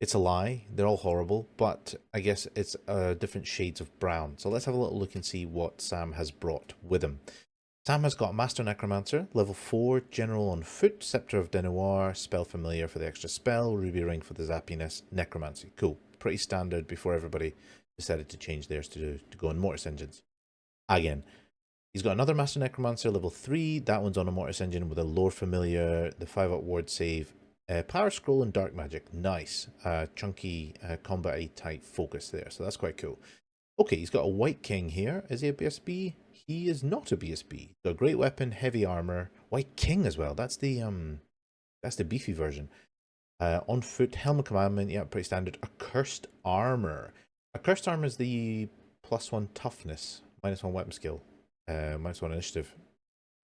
It's a lie, they're all horrible, but I guess it's different shades of brown. So let's have a little look and see what Sam has brought with him. Sam has got Master Necromancer, level 4, General on Foot, Scepter of Denoir, Spell Familiar for the extra spell, Ruby Ring for the zappiness, Necromancy. Cool. Pretty standard before everybody decided to change theirs to go on Mortis engines. Again, he's got another Master Necromancer, level 3. That one's on a Mortis engine with a Lore Familiar, the 5-up ward save, Power Scroll and Dark Magic. Nice. Chunky combat type focus there, so that's quite cool. Okay, he's got a White King here. Is he a BSB? He is not a BSB. He's got a great weapon, heavy armor, White King as well. That's the beefy version. On foot, Helm of Commandment, yeah, pretty standard. Accursed armor. Accursed armor is the +1 toughness, -1 weapon skill, -1 initiative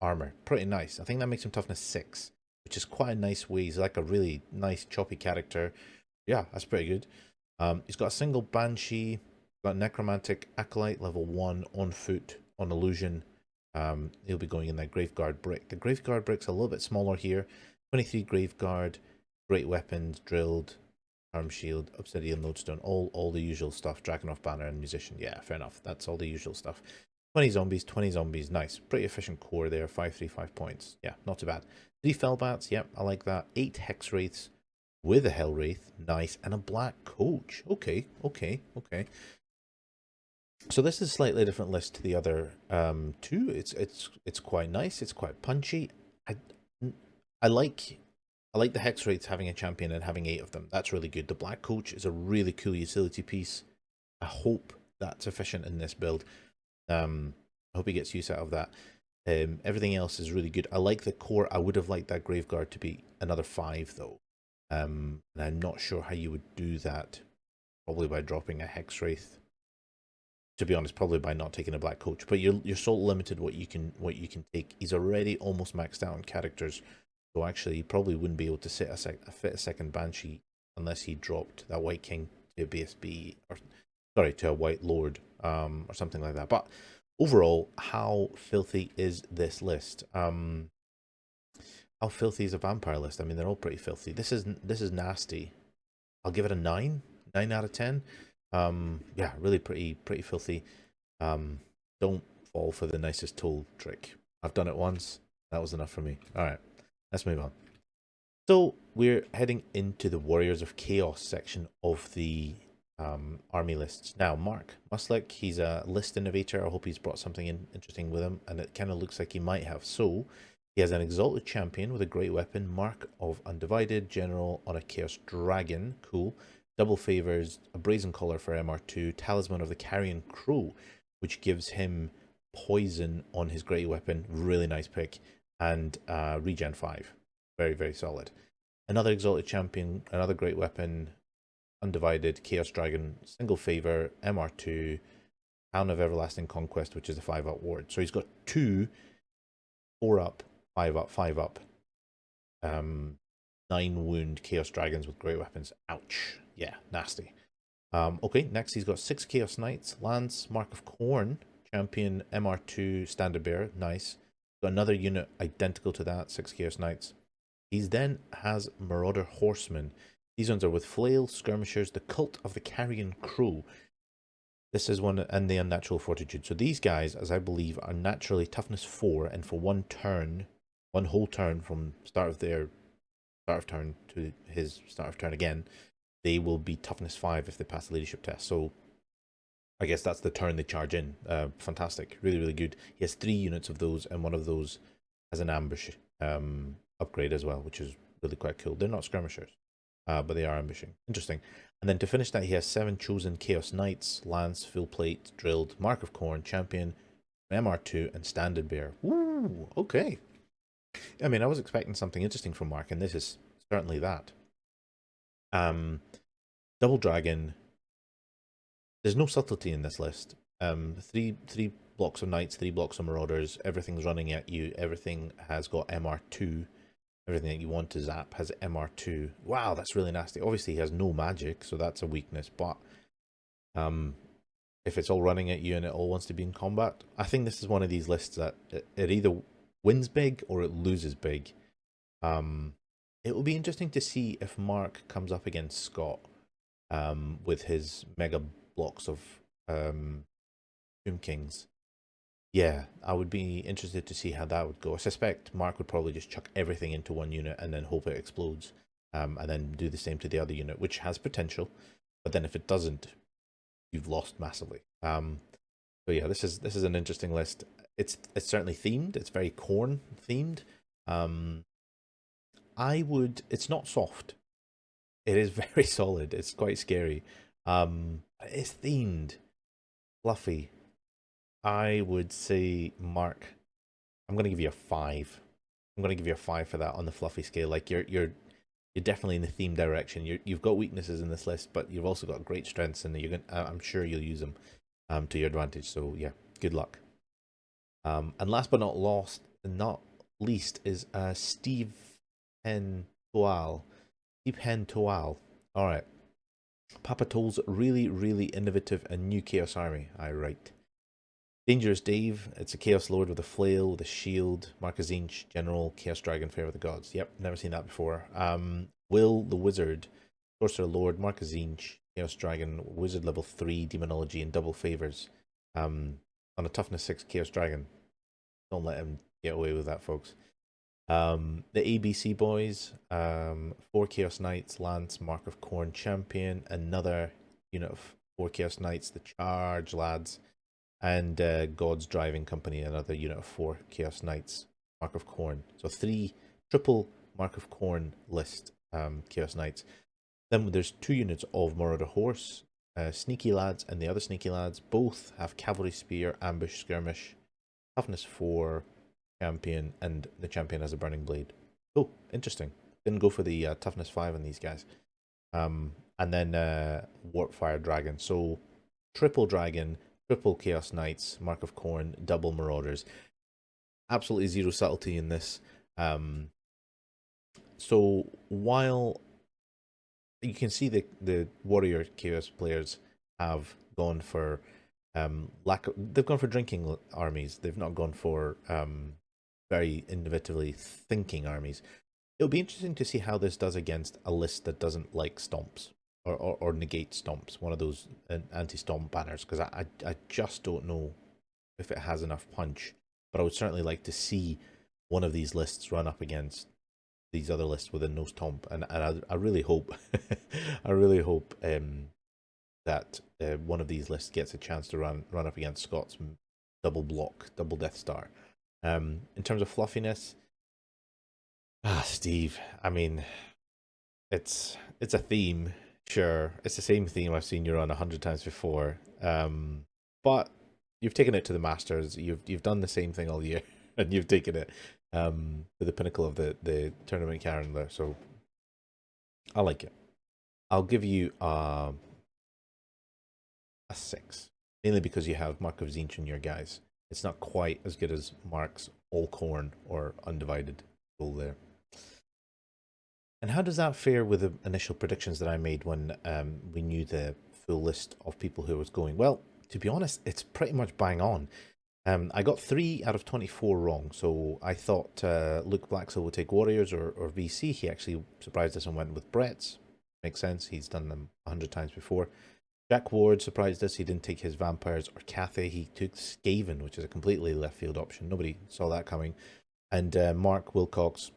armor. Pretty nice. I think that makes him toughness 6, which is quite a nice way. He's like a really nice choppy character. Yeah, that's pretty good. He's got a single Banshee. Got Necromantic Acolyte, level 1, on foot, on illusion. He'll be going in that Graveguard brick. The Graveguard brick's a little bit smaller here. 23 Graveguard, great weapons, drilled, arm shield, obsidian lodestone, all the usual stuff. Drakenhof banner and musician. Yeah, fair enough. That's all the usual stuff. 20 zombies, nice. Pretty efficient core there. 535 points. Yeah, not too bad. 3 Fellbats, yep, I like that. 8 Hex Wraiths with a Hell Wraith, nice, and a Black Coach. Okay. So this is a slightly different list to the other two. It's quite nice. It's quite punchy. I like the Hex Wraiths having a champion and having 8 of them. That's really good. The Black Coach is a really cool utility piece. I hope that's efficient in this build. I hope he gets use out of that. Everything else is really good. I like the core. I would have liked that Graveguard to be another 5 though. And I'm not sure how you would do that. Probably by dropping a Hex Wraith. To be honest, probably by not taking a Black Coach, but you're so limited what you can take. He's already almost maxed out on characters, so actually he probably wouldn't be able to fit a second Banshee unless he dropped that White King to a BSB, or sorry, to a White Lord, or something like that. But overall, how filthy is this list? How filthy is a vampire list? I mean, they're all pretty filthy. This is nasty. I'll give it a 9 out of 10. Yeah, really pretty filthy. Don't fall for the nicest tool trick. I've done it once. That was enough for me. All right, let's move on. So we're heading into the Warriors of Chaos section of the army lists. Now, Mark Muslick, he's a list innovator. I hope he's brought something interesting with him, and it kind of looks like he might have. So he has an exalted champion with a great weapon, Mark of Undivided, general on a Chaos Dragon, cool. Double favors, a brazen collar for MR2, talisman of the Carrion Crow, which gives him poison on his great weapon, really nice pick, and regen 5. Very, very solid. Another exalted champion, another great weapon, Undivided, Chaos Dragon, single favor, MR2, Hound of Everlasting Conquest, which is a 5-up ward. So he's got 2 4-up, 5-up, 5-up, 9-wound Chaos Dragons with great weapons. Ouch. Yeah, nasty. Okay, next he's got 6 Chaos Knights, Lance, Mark of Corn, champion, MR2, Standard Bearer, nice. Got another unit identical to that, 6 Chaos Knights. He then has Marauder Horsemen. These ones are with Flail, Skirmishers, the Cult of the Carrion Crow. This is one, and the Unnatural Fortitude. So these guys, as I believe, are naturally toughness 4, and for one whole turn from start of turn to his start of turn again, they will be toughness 5 if they pass the leadership test. So I guess that's the turn they charge in. Fantastic. Really, really good. He has 3 units of those, and one of those has an ambush upgrade as well, which is really quite cool. They're not skirmishers, but they are ambushing. Interesting. And then to finish that, he has 7 chosen Chaos Knights, Lance, Full Plate, Drilled, Mark of Corn, Champion, MR2, and Standard Bearer. Ooh, okay. I mean, I was expecting something interesting from Mark, and this is certainly that. Double Dragon. There's no subtlety in this list. Three blocks of Knights, 3 blocks of Marauders. Everything's running at you. Everything has got MR2. Everything that you want to zap has MR2. Wow, that's really nasty. Obviously, he has no magic, so that's a weakness. But if it's all running at you and it all wants to be in combat, I think this is one of these lists that it either wins big or it loses big. It will be interesting to see if Mark comes up against Scott with his mega blocks of Tomb Kings. Yeah, I would be interested to see how that would go. I suspect Mark would probably just chuck everything into one unit and then hope it explodes, and then do the same to the other unit, which has potential. But then if it doesn't, you've lost massively. So yeah, this is an interesting list. It's certainly themed. It's very corn themed. It's not soft. It is very solid. It's quite scary. It's themed, fluffy. I would say, Mark, I'm gonna give you a 5. I'm gonna give you a 5 for that on the fluffy scale. Like you're definitely in the theme direction. You've got weaknesses in this list, but you've also got great strengths, and I'm sure you'll use them to your advantage. So yeah, good luck. And last but not least is Steve Hen Toal. Steve Hen Toal. All right. Papa Toll's really, really innovative and new Chaos Army. I write. Dangerous Dave. It's a Chaos Lord with a flail, with a shield. Marcus Zinch, General, Chaos Dragon, Favor of the Gods. Yep, never seen that before. Will the Wizard, Sorcerer Lord, Marcus Zinch, Chaos Dragon, Wizard level 3, Demonology, and double favors. On a toughness 6 Chaos Dragon. Don't let him get away with that, folks. The ABC boys, 4 Chaos Knights, Lance, Mark of Corn, Champion, another unit of 4 Chaos Knights, the Charge Lads, and God's Driving Company, another unit of 4 Chaos Knights, Mark of Corn. So 3 triple Mark of Corn list Chaos Knights. Then there's 2 units of Marauder Horse, Sneaky Lads, and the other Sneaky Lads. Both have Cavalry Spear, Ambush, Skirmish, Toughness 4, Champion, and the Champion has a Burning Blade. Oh, interesting. Didn't go for the Toughness 5 on these guys. And then Warpfire Dragon. So triple Dragon, triple Chaos Knights, Mark of Corn, double Marauders. Absolutely zero subtlety in this. So while you can see the Warrior Chaos players have gone for they've gone for drinking armies. They've not gone for very innovatively thinking armies. It'll be interesting to see how this does against a list that doesn't like stomps or negate stomps, one of those anti-stomp banners, because I just don't know if it has enough punch. But I would certainly like to see one of these lists run up against these other lists within Nose Tomp, and I really hope, I really hope that one of these lists gets a chance to run up against Scott's double block, double Death Star. In terms of fluffiness, Steve, I mean, it's a theme, sure. It's the same theme I've seen you run 100 times before. But you've taken it to the Masters. You've done the same thing all year, and you've taken it to the pinnacle of the tournament calendar. So I like it. I'll give you a 6, mainly because you have Mark of Zinch in your guys. It's not quite as good as Mark's All Corn or Undivided goal there. And how does that fare with the initial predictions that I made when we knew the full list of people who was going? Well, to be honest, it's pretty much bang on. I got 3 out of 24 wrong, so I thought Luke Blackshill would take Warriors or VC. He actually surprised us and went with Brett's. Makes sense, he's done them 100 times before. Jack Ward surprised us, he didn't take his Vampires or Cathay, he took Skaven, which is a completely left field option. Nobody saw that coming. And Mark Wilcox,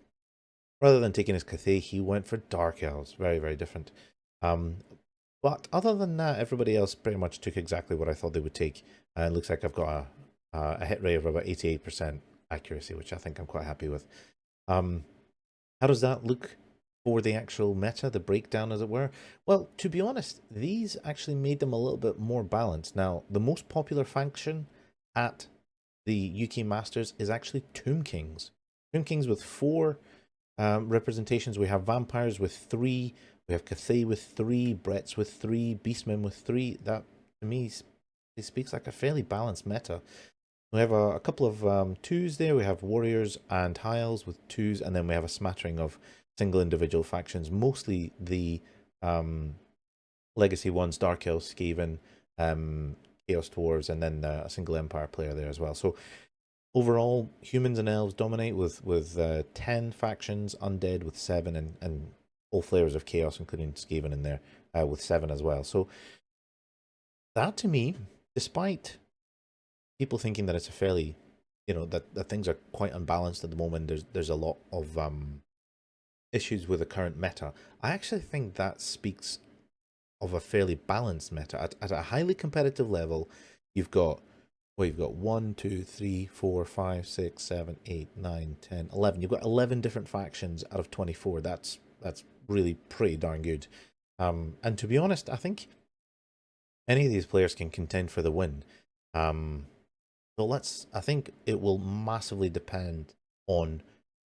rather than taking his Cathay, he went for Dark Elves. Very, very different. But other than that, everybody else pretty much took exactly what I thought they would take. It looks like I've got a hit rate of about 88% accuracy, which I think I'm quite happy with. How does that look for the actual meta, the breakdown as it were? Well, to be honest, these actually made them a little bit more balanced. Now, the most popular faction at the UK Masters is actually Tomb Kings. Tomb Kings with 4 representations. We have Vampires with 3, we have Cathay with 3, Bretts with 3, Beastmen with 3. That, to me, it speaks like a fairly balanced meta. We have a couple of 2s there. We have Warriors and High Elves with 2s, and then we have a smattering of single individual factions, mostly the legacy ones, Dark Elves, Skaven, Chaos Dwarves, and then a single Empire player there as well. So overall, humans and elves dominate with 10 factions, undead with 7, and all flavors of chaos, including Skaven in there, with 7 as well. So that, to me, despite people thinking that it's a fairly, that things are quite unbalanced at the moment, there's a lot of issues with the current meta, I actually think that speaks of a fairly balanced meta. At a highly competitive level, you've got 1, 2, 3, 4, 5, 6, 7, 8, 9, 10, 11. You've got 11 different factions out of 24. That's really pretty darn good. And to be honest, I think any of these players can contend for the win. So I think it will massively depend on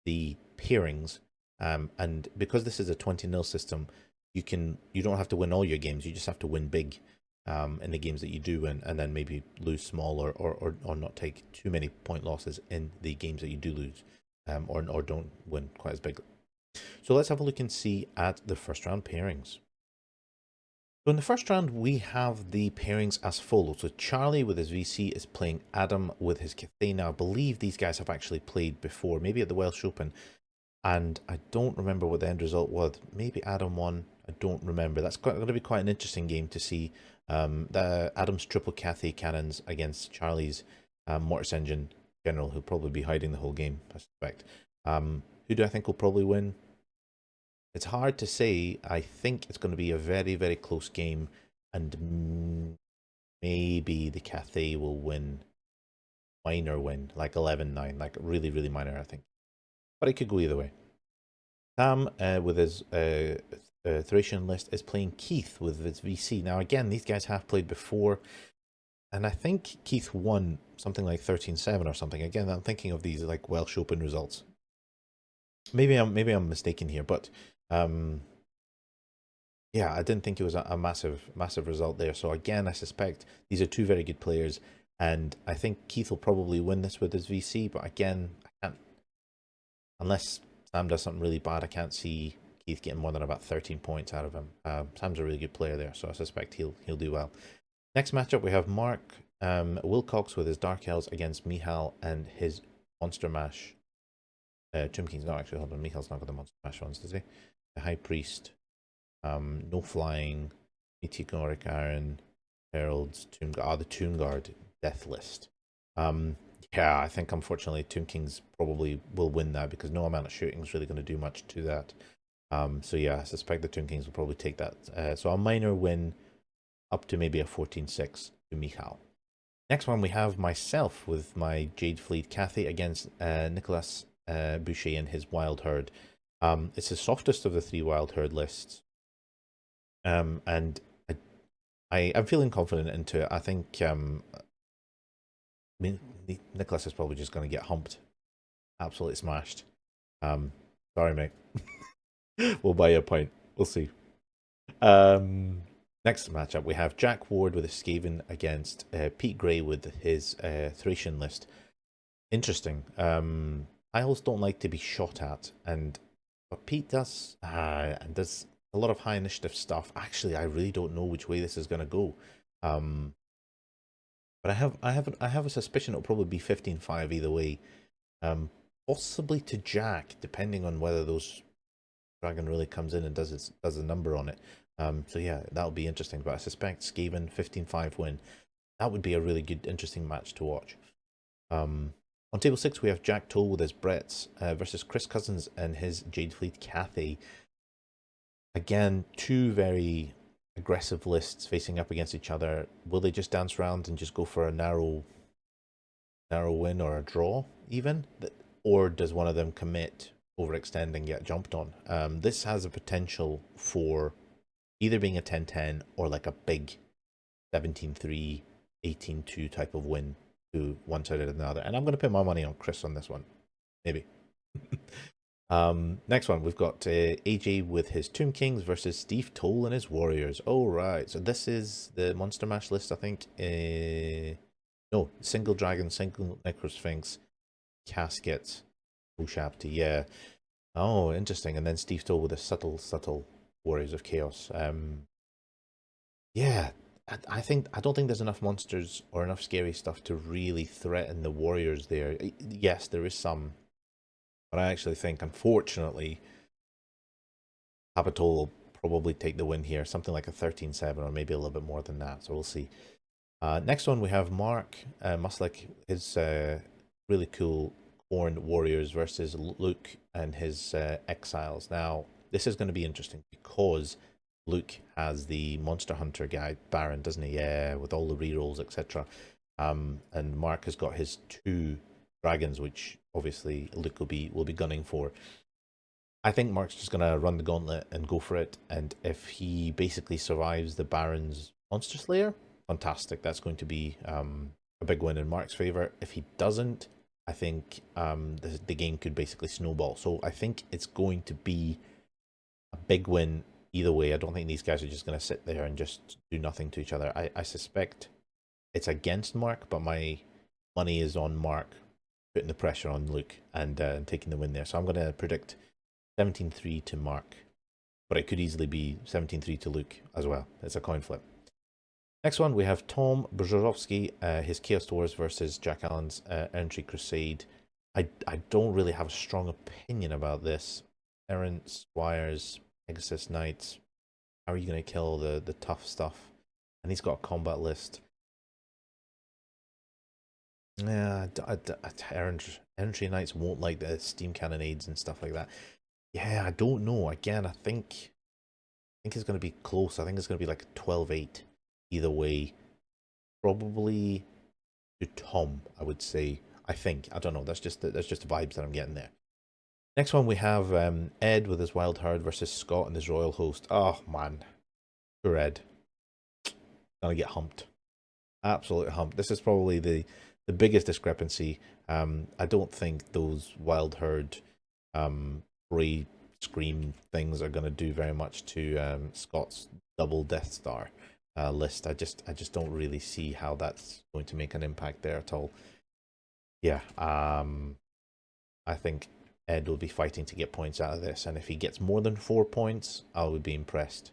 the pairings. And because this is a 20-0 system, you don't have to win all your games. You just have to win big in the games that you do win, and then maybe lose small or not take too many point losses in the games that you do lose, or don't win quite as big. So let's have a look and see at the first round pairings. So in the first round, we have the pairings as follows. So Charlie with his VC is playing Adam with his Cathay. Now, I believe these guys have actually played before, maybe at the Welsh Open, and I don't remember what the end result was. Maybe Adam won. I don't remember. That's going to be quite an interesting game to see. Adam's triple Cathay cannons against Charlie's Mortis Engine General, who'll probably be hiding the whole game, I suspect. Who do I think will probably win? It's hard to say. I think it's going to be a very, very close game, and maybe the Cathay will win. Minor win, like 11-9, like really, really minor, I think. But it could go either way. Sam, with his Thracian list, is playing Keith with his VC. Now, again, these guys have played before, and I think Keith won something like 13-7 or something. Again, I'm thinking of these like Welsh Open results. Maybe I'm mistaken here, but yeah, I didn't think it was a massive result there. So again, I suspect these are 2 very good players, and I think Keith will probably win this with his VC. But again, I can't, unless Sam does something really bad, I can't see Keith getting more than about 13 points out of him. Sam's a really good player there, so I suspect he'll do well. Next matchup, we have Mark Wilcox with his Dark Elves against Michal and his Monster Mash. Tomb King's not actually, hold on, Michal's not got the Monster Mash ones, does he? The High Priest, no flying, Meteoric Iron, Heralds, the Tomb Guard Death List. Yeah, I think unfortunately Tomb Kings probably will win that because no amount of shooting is really going to do much to that. So yeah, I suspect the Tomb Kings will probably take that. So a minor win up to maybe a 14-6 to Michal. Next one, we have myself with my Jade Fleet Cathay against Nicholas Boucher and his Wild Herd. It's the softest of the three Wild Herd lists. And I'm feeling confident into it. I think Nicholas is probably just going to get humped. Absolutely smashed. Sorry, mate. We'll buy you a pint. We'll see. Next matchup, we have Jack Ward with a Skaven against Pete Gray with his Thracian list. Interesting. Isles don't like to be shot at, but Pete does, and does a lot of high initiative stuff. Actually, I really don't know which way this is going to go. But I have a suspicion it'll probably be 15-5 either way. Possibly to Jack, depending on whether those dragon really comes in and does a number on it. So yeah, that'll be interesting. But I suspect Skaven 15-5 win. That would be a really good, interesting match to watch. On table 6, we have Jack Toll with his Brets versus Chris Cousins and his Jade Fleet Cathay. Again, two very aggressive lists facing up against each other. Will they just dance around and just go for a narrow win or a draw even? Or does one of them commit, overextend and get jumped on? This has a potential for either being a 10-10 or like a big 17-3, 18-2 type of win to one side or the other. And I'm going to put my money on Chris on this one. Maybe. Next one, we've got AJ with his Tomb Kings versus Steve Toll and his Warriors. Oh, right. So this is the Monster Mash list, I think. No, single dragon, single necrosphinx, casket, Ushapti, yeah. Oh, interesting. And then Steve Toll with a subtle Warriors of Chaos. Yeah, I don't think there's enough monsters or enough scary stuff to really threaten the Warriors there. Yes, there is some, but I actually think, unfortunately, Habitol will probably take the win here, something like a 13-7 or maybe a little bit more than that. So we'll see. Next one, we have Mark Muslik, his really cool Khorne Warriors versus Luke and his Exiles. Now, this is going to be interesting because Luke has the Monster Hunter guy, Baron, doesn't he? Yeah, with all the rerolls, etc. And Mark has got his two dragons, which obviously Luke will be gunning for. I think Mark's just going to run the gauntlet and go for it. And if he basically survives the Baron's Monster Slayer, fantastic. That's going to be a big win in Mark's favor. If he doesn't, I think the game could basically snowball. So I think it's going to be a big win either way. I don't think these guys are just going to sit there and just do nothing to each other. I suspect it's against Mark, but my money is on Mark putting the pressure on Luke and taking the win there. So I'm going to predict 17-3 to Mark, but it could easily be 17-3 to Luke as well. It's a coin flip. Next one, we have Tom Brzozowski, his Chaos Dwarves versus Jack Allen's Entry Crusade. I don't really have a strong opinion about this. Errant, Squires, Pegasus Knights. How are you going to kill the tough stuff? And he's got a combat list. Yeah, Entry Knights won't like the steam cannonades and stuff like that. Yeah, I don't know. Again, I think it's going to be close. I think it's going to be like 12-8 either way. Probably to Tom, I would say. I think. I don't know. That's just the vibes that I'm getting there. Next one, we have Ed with his Wild Herd versus Scott and his Royal Host. Oh, man. Poor Ed. Gonna get humped. Absolutely humped. This is probably the biggest discrepancy. I don't think those Wild Herd Ray Scream things are going to do very much to Scott's double Death Star list. I just don't really see how that's going to make an impact there at all. Yeah, I think Ed will be fighting to get points out of this, and if he gets more than 4 points, I would be impressed.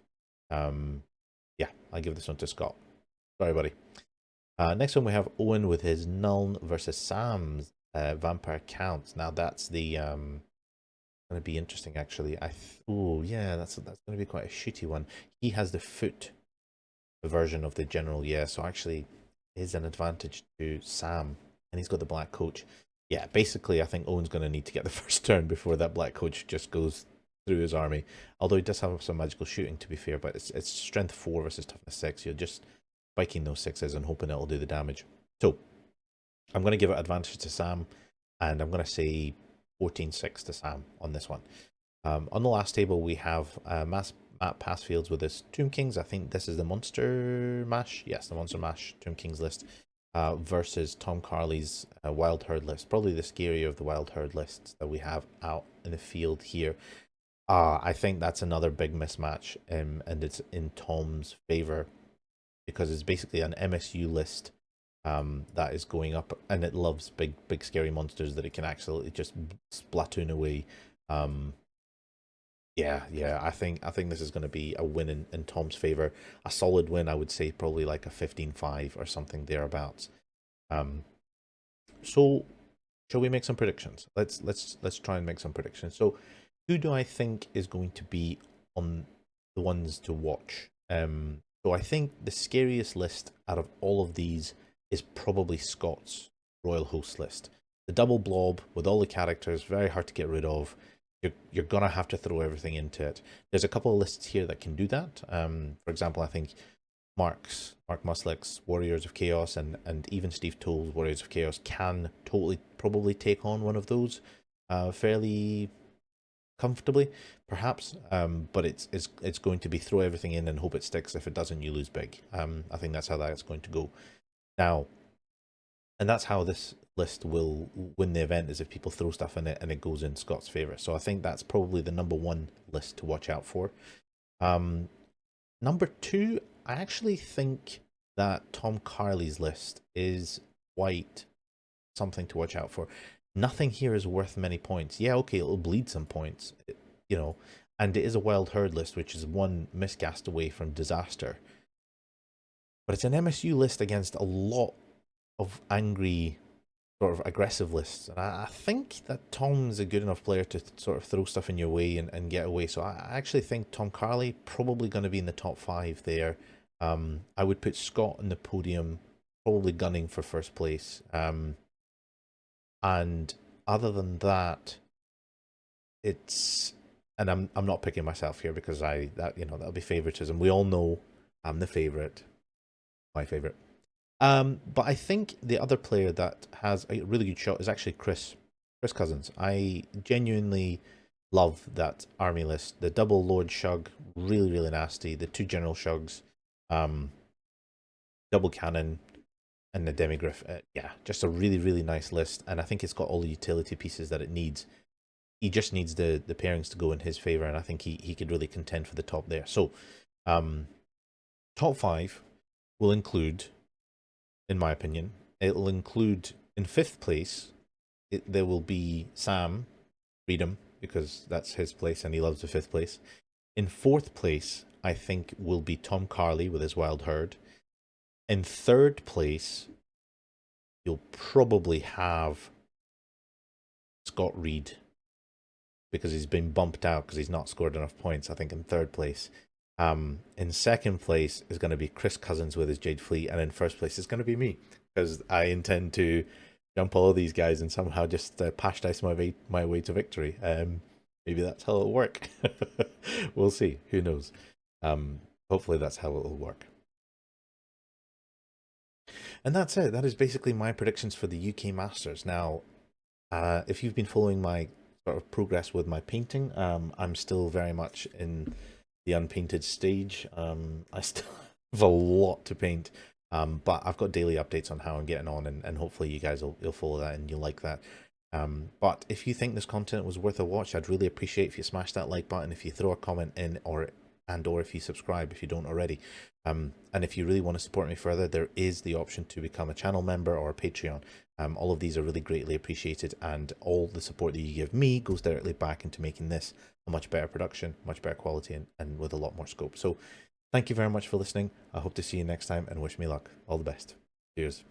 Yeah, I'll give this one to Scott. Sorry, buddy. Next one, we have Owen with his Nuln versus Sam's Vampire Counts. Now that's the going to be interesting, actually. Oh yeah, that's going to be quite a shitty one. He has the foot version of the general, yeah. So actually, is an advantage to Sam and he's got the black coach. Yeah, basically, I think Owen's going to need to get the first turn before that black coach just goes through his army. Although he does have some magical shooting, to be fair, but it's strength 4 versus toughness 6. You're just spiking those 6s and hoping it'll do the damage. So I'm going to give it advantage to Sam, and I'm going to say 14-6 to Sam on this one. On the last table, we have Matt Passfields with his Tomb Kings. I think this is the Monster Mash. Yes, the Monster Mash Tomb Kings list versus Tom Carley's Wild Herd list. Probably the scarier of the Wild Herd lists that we have out in the field here. I think that's another big mismatch, and it's in Tom's favor because it's basically an MSU list that is going up, and it loves big scary monsters that it can actually just splatoon away. Yeah, I think this is going to be a win in Tom's favor. A solid win, I would say, probably like a 15-5 or something thereabouts. So shall we make some predictions? Let's try and make some predictions. So who do I think is going to be on the ones to watch? So I think the scariest list out of all of these is probably Scott's Royal Host list. The double blob with all the characters, very hard to get rid of. You're gonna have to throw everything into it. There's a couple of lists here that can do that. For example, I think Mark Muslick's Warriors of Chaos and even Steve Toll's Warriors of Chaos can totally probably take on one of those fairly comfortably, perhaps. But it's going to be throw everything in and hope it sticks. If it doesn't, you lose big. I think that's how that's going to go. Now, and that's how this list will win the event, is if people throw stuff in it and it goes in Scott's favor. So I think that's probably the #1 list to watch out for. Number 2, I actually think that Tom Carley's list is quite something to watch out for. Nothing here is worth many points. Yeah, okay, it'll bleed some points, you know, and it is a Wild Herd list, which is one miscast away from disaster. But it's an MSU list against a lot of angry, sort of aggressive lists, and I think that Tom's a good enough player to sort of throw stuff in your way and get away. So I actually think Tom Carley probably going to be in the top 5 there. I would put Scott on the podium, probably gunning for first place. And other than that, it's, and I'm not picking myself here because that'll be favoritism. We all know I'm the favorite, my favorite. But I think the other player that has a really good shot is actually Chris Cousins. I genuinely love that army list. The double Lord Shug, really nasty. The 2 General Shugs, double cannon, and the Demigriff. Yeah, just a really nice list. And I think it's got all the utility pieces that it needs. He just needs the pairings to go in his favor, and I think he could really contend for the top there. So, top 5 will include, in my opinion, it'll include in 5th place, there will be Sam Freedom, because that's his place and he loves the 5th place. In 4th place, I think will be Tom Carley with his Wild Herd. In 3rd place, you'll probably have Scott Reed, because he's been bumped out because he's not scored enough points, I think, in 3rd place. In 2nd place is going to be Chris Cousins with his Jade Fleet, and in 1st place is going to be me, because I intend to jump all of these guys and somehow just pash dice my way to victory. Maybe that's how it'll work. We'll see. Who knows? Hopefully that's how it'll work. And that's it. That is basically my predictions for the UK Masters. Now, if you've been following my sort of progress with my painting, I'm still very much in the unpainted stage. I still have a lot to paint, but I've got daily updates on how I'm getting on, and hopefully you guys will follow that and you'll like that. But if you think this content was worth a watch, I'd really appreciate if you smash that like button, if you throw a comment in, or if you subscribe if you don't already. And if you really want to support me further, there is the option to become a channel member or a Patreon. All of these are really greatly appreciated, and all the support that you give me goes directly back into making this a much better production, much better quality, and with a lot more scope. So thank you very much for listening. I hope to see you next time, and wish me luck. All the best. Cheers.